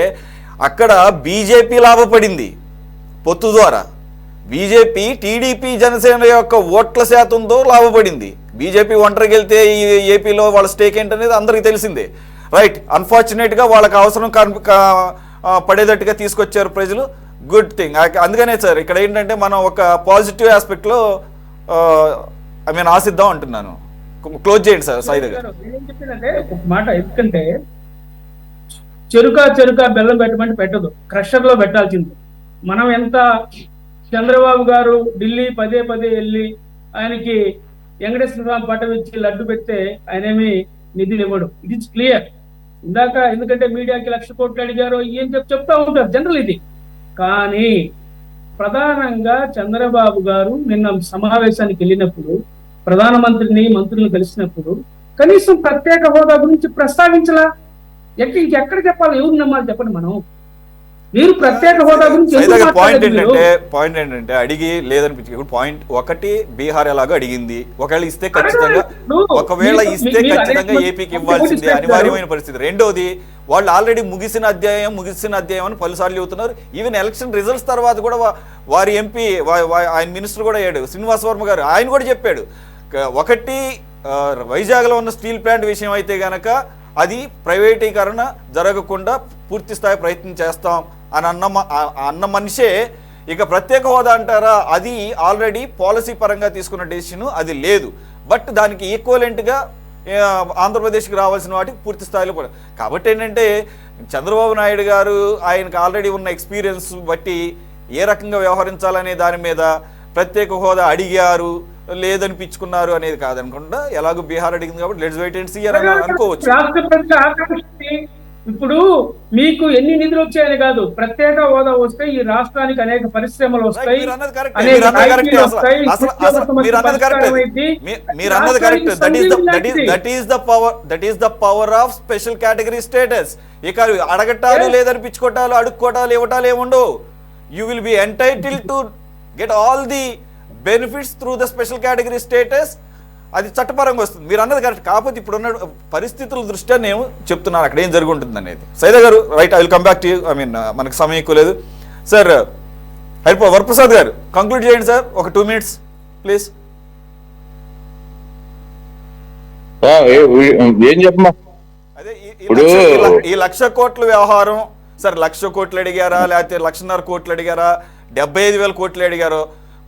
అక్కడ బీజేపీ లాభపడింది పొత్తు ద్వారా. బీజేపీ టీడీపీ జనసేన యొక్క ఓట్ల శాతంతో లాభపడింది. బీజేపీ ఒంటరికి వెళ్తే ఈ ఏపీలో వాళ్ళ స్టేక్ ఏంటనేది అందరికీ తెలిసిందే. రైట్, అన్ఫార్చునేట్గా వాళ్ళకి అవసరం పడేటట్టుగా తీసుకొచ్చారు ప్రజలు. Good thing. అందుకనే సార్ ఇక్కడ ఏంటంటే మనం ఒక పాజిటివ్ ఆస్పెక్ట్లో ఆశిద్దాం అంటున్నాను. క్లోజ్ చేయండి సార్ సాయి గారు. ఏం చెప్పిందంటే ఒక మాట, ఎందుకంటే చెరుక బెల్లం పెట్టమంటే పెట్టదు, క్రషర్ లో పెట్టాల్సింది. మనం ఎంత చంద్రబాబు గారు ఢిల్లీ పదే వెళ్ళి ఆయనకి వెంకటేశ్వర స్వామి పట్టం ఇచ్చి లడ్డు పెడితే ఆయనేమి నిధులు ఇవ్వడు. It is clear. ఇందాక ఎందుకంటే మీడియాకి 1,00,000 కోట్లు అడిగారు ఏం చెప్తా ఉంటారు జనరల్ ఇది. కానీ ప్రధానంగా చంద్రబాబు గారు నిన్న సమావేశానికి వెళ్ళినప్పుడు ప్రధానమంత్రిని మంత్రులను కలిసినప్పుడు కనీసం ప్రత్యేక హోదా గురించి ప్రస్తావించలా. ఇంకెక్కడ చెప్పాలి, ఎవరు నమ్మాలి చెప్పండి. మనం మీరు ప్రత్యేక హోదా గురించి పాయింట్ ఏంటంటే అడిగి లేదనిపించి పాయింట్ ఒకటి, బీహార్ ఎలాగో అడిగింది, ఒకవేళ ఇస్తే ఖచ్చితంగా ఏపీకి ఇవ్వాల్సిందే అనివార్యమైన పరిస్థితి. రెండోది, వాళ్ళు ఆల్రెడీ ముగిసిన అధ్యాయం అని పలుసార్లు చెబుతున్నారు. ఈవెన్ ఎలక్షన్ రిజల్ట్స్ తర్వాత కూడా వారి ఎంపీ ఆయన మినిస్టర్ కూడా అయ్యాడు శ్రీనివాస్ వర్మ గారు, ఆయన కూడా చెప్పాడు ఒకటి వైజాగ్లో ఉన్న స్టీల్ ప్లాంట్ విషయం అయితే గనక అది ప్రైవేటీకరణ జరగకుండా పూర్తి స్థాయి ప్రయత్నం చేస్తాం అని అన్న మనిషే ఇక ప్రత్యేక హోదా అంటారా, అది ఆల్రెడీ పాలసీ పరంగా తీసుకున్న డెసిషన్ అది లేదు. బట్ దానికి ఈక్వలెంట్గా ఆంధ్రప్రదేశ్కి రావాల్సిన వాటికి పూర్తి స్థాయిలో కాబట్టి ఏంటంటే చంద్రబాబు నాయుడు గారు ఆయనకు ఆల్రెడీ ఉన్న ఎక్స్పీరియన్స్ బట్టి ఏ రకంగా వ్యవహరించాలనే దాని మీద ప్రత్యేక హోదా అడిగారు, లేదనిపించుకున్నారు అనేది కాదనుకుంటా. ఎలాగో బీహార్ అడిగింది కాబట్టి లెట్స్ వెయిట్ అండ్ సీ అని అనుకోవచ్చు. రాష్ట్ర ప్రజల ఆకాంక్ష ఇప్పుడు మీకు ఎన్ని నిధులు వచ్చాయని కాదు, ప్రత్యేక హోదా వస్తే ఈ రాష్ట్రానికి అనేక పరిశ్రమలు వస్తాయి, మీరు అన్నది కరెక్ట్. అనేక మీరు అన్నది కరెక్ట్. IPలు వస్తాయి, అసలు నిత్యావసర మీరు అన్నది కరెక్ట్. పరిష్కారం అయింది. మీరు అన్నది correct. That is the power of special category status. ఇక అడగటాలు లేదనిపించుకోవటాలు అడుక్కోవటాలు ఇవ్వటాలు ఏముండవు. You will be entitle to get all the benefits through the special category status. అది చట్టపరంగా వస్తుంది. మీరు అన్నది కరెక్ట్. కాకపోతే ఇప్పుడున్న పరిస్థితుల దృష్ట్యా నేను చెప్తున్నాను అక్కడ ఏం జరుగుంటుంది అనేది. సైదా గారు right, I will come back to you. I mean మనకు సమయం ఎక్కువ లేదు సార్. వరప్రసాద్ గారు కంక్లూడ్ చేయండి సార్, ఒక 2 minutes ప్లీజ్. ఏం చెప్పమా? అదే ఈ 1,00,000 కోట్ల వ్యవహారం సార్, 1,00,000 కోట్లు అడిగారా లేకపోతే 1,50,000 కోట్లు అడిగారా, 75,000 కోట్లు అడిగారో,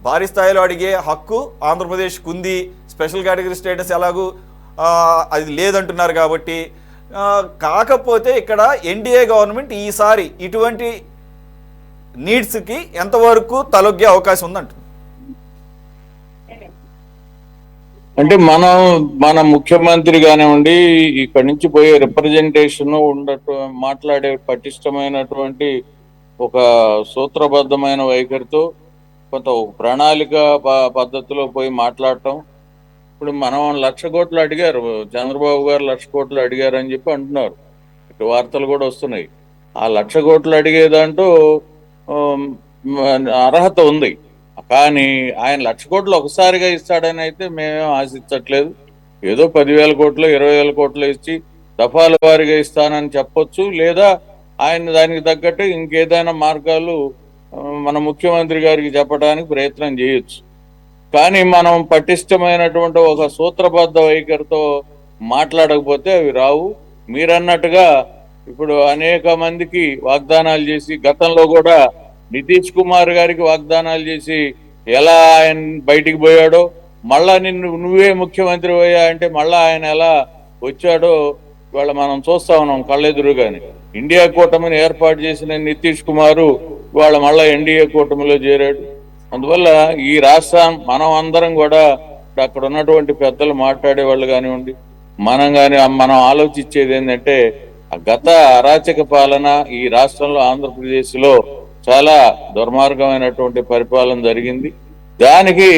భారీ స్థాయిలో అడిగే హక్కు ఆంధ్రప్రదేశ్కు ఉంది. స్పెషల్ కేటగిరీ స్టేటస్ ఎలాగూ అది లేదంటున్నారు కాబట్టి. కాకపోతే ఇక్కడ ఎన్డీఏ గవర్నమెంట్ ఈసారి ఇటువంటి నీడ్స్కి ఎంతవరకు తలొగ్గే అవకాశం ఉందంటుంది? అంటే మన ముఖ్యమంత్రి కానివ్వండి, ఇక్కడి నుంచి పోయే రిప్రజెంటేషన్ మాట్లాడే పటిష్టమైనటువంటి ఒక సూత్రబద్ధమైన వైఖరితో కొంత ప్రణాళిక పద్ధతిలో పోయి మాట్లాడటం. ఇప్పుడు మనం 1,00,000 కోట్లు అడిగారు, చంద్రబాబు గారు 1,00,000 కోట్లు అడిగారు అని చెప్పి అంటున్నారు. ఇటు వార్తలు కూడా వస్తున్నాయి. ఆ 1,00,000 కోట్లు అడిగేదంటూ అర్హత ఉంది. కానీ ఆయన 1,00,000 కోట్లు ఒకసారిగా ఇస్తాడని అయితే మేమేం ఆశించట్లేదు. ఏదో 10,000 కోట్లు 20,000 కోట్లు ఇచ్చి దఫాల వారీగా ఇస్తానని చెప్పొచ్చు, లేదా ఆయన దానికి తగ్గట్టు ఇంకేదైనా మార్గాలు మన ముఖ్యమంత్రి గారికి చెప్పడానికి ప్రయత్నం చేయొచ్చు. కానీ మనం పటిష్టమైనటువంటి ఒక సూత్రబద్ధ వైఖరితో మాట్లాడకపోతే అవి రావు. మీరన్నట్టుగా ఇప్పుడు అనేక మందికి వాగ్దానాలు చేసి, గతంలో కూడా నితీష్ కుమార్ గారికి వాగ్దానాలు చేసి ఎలా ఆయన బయటికి పోయాడో, మళ్ళా నువ్వే ముఖ్యమంత్రి పోయా అంటే మళ్ళా ఆయన ఎలా వచ్చాడో ఇవాళ మనం చూస్తా ఉన్నాం కళ్ళెదురుగాని. ఇండియా కూటమిని ఏర్పాటు చేసిన నితీష్ కుమారు ఇవాళ మళ్ళా ఎన్డీఏ కూటమిలో చేరాడు. అందువల్ల ఈ రాష్ట్రం మనం అందరం కూడా అక్కడ ఉన్నటువంటి పెద్దలు మాట్లాడే వాళ్ళు కానివ్వండి, మనం ఆలోచించేది ఏంటంటే గత అరాచక పాలన ఈ రాష్ట్రంలో ఆంధ్రప్రదేశ్లో చాలా దుర్మార్గమైనటువంటి పరిపాలన జరిగింది. దానికి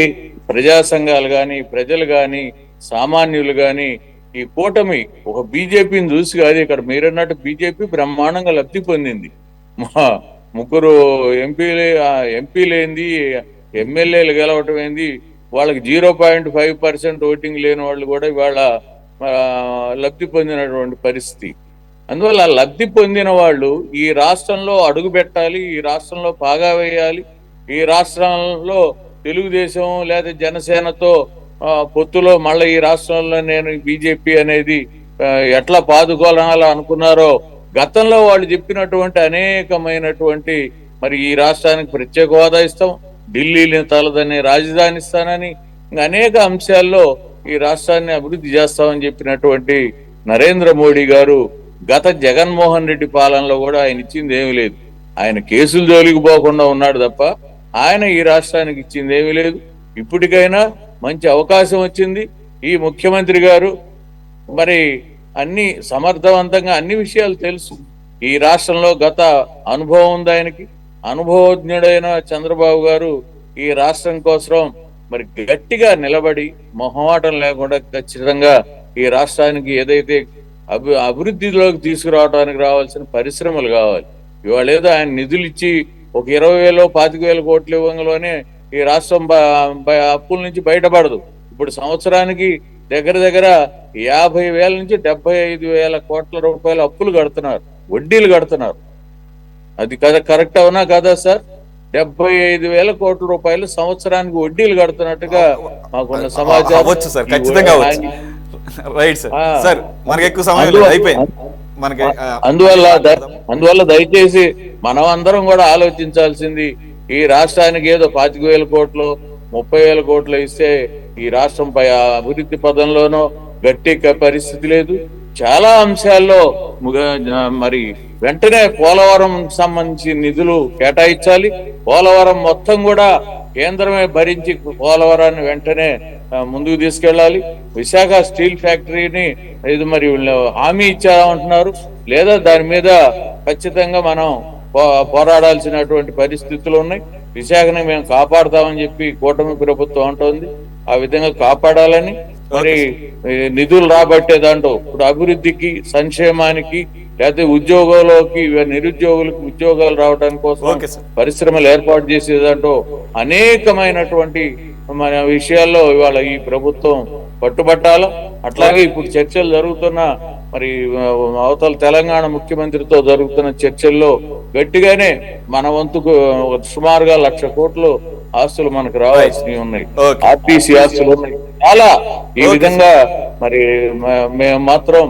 ప్రజా సంఘాలు కానీ, ప్రజలు కానీ, సామాన్యులు కానీ ఈ కూటమి ఒక బీజేపీని చూసి కాదు, ఇక్కడ మీరన్నట్టు బీజేపీ బ్రహ్మాండంగా లబ్ధి పొందింది. 3 ఎంపీలు ఏంది, ఎమ్మెల్యేలు గెలవటం ఏంది, వాళ్ళకి 0.5% ఓటింగ్ లేని వాళ్ళు కూడా ఇవాళ లబ్ధి పొందినటువంటి పరిస్థితి. అందువల్ల లబ్ధి పొందిన వాళ్ళు ఈ రాష్ట్రంలో అడుగు పెట్టాలి, ఈ రాష్ట్రంలో బాగా వేయాలి, ఈ రాష్ట్రంలో తెలుగుదేశం లేదా జనసేనతో పొత్తులో మళ్ళీ ఈ రాష్ట్రంలో నేను బీజేపీ అనేది ఎట్లా పాదుకోవాలని అనుకున్నారో, గతంలో వాళ్ళు చెప్పినటువంటి అనేకమైనటువంటి మరి ఈ రాష్ట్రానికి ప్రత్యేక హోదా ఇస్తాం, ఢిల్లీని తలదనే రాజధాని ఇస్తానని, అనేక అంశాల్లో ఈ రాష్ట్రాన్ని అభివృద్ధి చేస్తామని చెప్పినటువంటి నరేంద్ర మోడీ గారు గత జగన్మోహన్ రెడ్డి పాలనలో కూడా ఆయన ఇచ్చింది ఏమీ లేదు. ఆయన కేసులు జోలికి పోకుండా ఉన్నాడు తప్ప ఆయన ఈ రాష్ట్రానికి ఇచ్చింది ఏమీ లేదు. ఇప్పటికైనా మంచి అవకాశం వచ్చింది. ఈ ముఖ్యమంత్రి గారు మరి అన్ని సమర్థవంతంగా అన్ని విషయాలు తెలుసు. ఈ రాష్ట్రంలో గత అనుభవం ఉంది ఆయనకి. అనుభవజ్ఞుడైన చంద్రబాబు గారు ఈ రాష్ట్రం కోసం మరి గట్టిగా నిలబడి మొహమాటం లేకుండా ఖచ్చితంగా ఈ రాష్ట్రానికి ఏదైతే అభివృద్ధిలోకి తీసుకురావడానికి రావాల్సిన పరిశ్రమలు కావాలి. ఇవాళ ఏదో ఆయన నిధులు ఇచ్చి ఒక 20,000 25,000 కోట్లు ఇవ్వడంలోనే ఈ రాష్ట్రం అప్పుల నుంచి బయటపడదు. ఇప్పుడు సంవత్సరానికి దగ్గర 50,000 నుంచి 75,000 కోట్ల రూపాయలు అప్పులు కడుతున్నారు, వడ్డీలు కడుతున్నారు. అది కరెక్ట్ అవునా కదా సార్? 75,000 కోట్ల రూపాయలు సంవత్సరానికి వడ్డీలు కడుతున్నట్టుగా మాకున్న సమాచారం. అందువల్ల దయచేసి మనం అందరం కూడా ఆలోచించాల్సింది, ఈ రాష్ట్రానికి ఏదో 25,000 కోట్లు 30,000 కోట్లు ఇస్తే ఈ రాష్ట్రం అభివృద్ధి పదంలోనో గట్టి పరిస్థితి లేదు. చాలా అంశాల్లో మరి వెంటనే పోలవరం సంబంధించి నిధులు కేటాయించాలి. పోలవరం మొత్తం కూడా కేంద్రమే భరించి పోలవరాన్ని వెంటనే ముందుకు తీసుకెళ్ళాలి. విశాఖ స్టీల్ ఫ్యాక్టరీని ఇది మరి హామీ ఇచ్చామంటున్నారు, లేదా దాని మీద ఖచ్చితంగా మనం పోరాడాల్సినటువంటి పరిస్థితులు ఉన్నాయి. విశాఖని మేము కాపాడుతామని చెప్పి కూటమి ప్రభుత్వం అంటోంది. ఆ విధంగా కాపాడాలని మరి నిధులు రాబట్టే దాంట్లో ఇప్పుడు అభివృద్ధికి, సంక్షేమానికి, లేకపోతే ఉద్యోగాల్లోకి నిరుద్యోగులకు ఉద్యోగాలు రావడానికి కోసం పరిశ్రమలు ఏర్పాటు చేసేదాంట్లో అనేకమైనటువంటి మన విషయాల్లో ఇవాళ ఈ ప్రభుత్వం పట్టుబట్టాల. అట్లాగే ఇప్పుడు చర్చలు జరుగుతున్న మరి అవతల తెలంగాణ ముఖ్యమంత్రితో జరుగుతున్న చర్చల్లో గట్టిగానే మన వంతుకు సుమారుగా 1,00,000 కోట్లు ఆస్తులు మనకు రావాల్సినవి ఉన్నాయి, ఆర్టీసీ ఆస్తులు ఉన్నాయి చాలా. ఈ విధంగా మరి మేము మాత్రం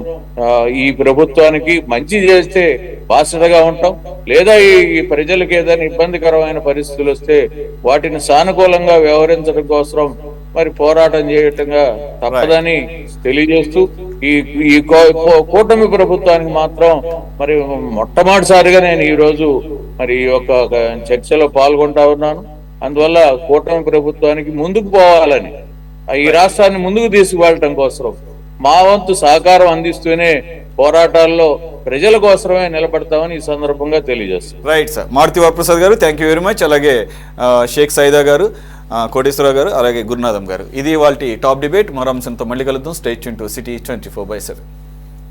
ఈ ప్రభుత్వానికి మంచి చేస్తే బాధ్యతగా ఉంటాం, లేదా ఈ ప్రజలకు ఏదైనా ఇబ్బందికరమైన పరిస్థితులు వస్తే వాటిని సానుకూలంగా వ్యవహరించడం కోసం మరి పోరాటం చేయటంగా తప్పదని తెలియజేస్తూ ఈ కూటమి ప్రభుత్వానికి మాత్రం మరి మొట్టమొదటిసారిగా నేను ఈ రోజు మరి ఒక చర్చలో పాల్గొంటా ఉన్నాను. అందువల్ల కూటమి ప్రభుత్వానికి ముందుకు పోవాలని, ఈ రాష్ట్రాన్ని ముందుకు తీసుకువెళ్ళటం కోసం మా వంతు సహకారం అందిస్తూనే పోరాటాల్లో ప్రజల కోసమే నిలబడతామని ఈ సందర్భంగా తెలియజేస్తాం. Right sir. మారుతి వరప్రసాద్ గారు, థ్యాంక్ యూ వెరీ మచ్. అలాగే షేక్ సైదా గారు, కోటేశ్వరరావు గారు, అలాగే గురునాథం గారు. ఇది వాళ్ళ టాప్ డిబేట్. మరో అంశంతో మళ్ళీ కలుద్దాం. Stay tune to city 24/7.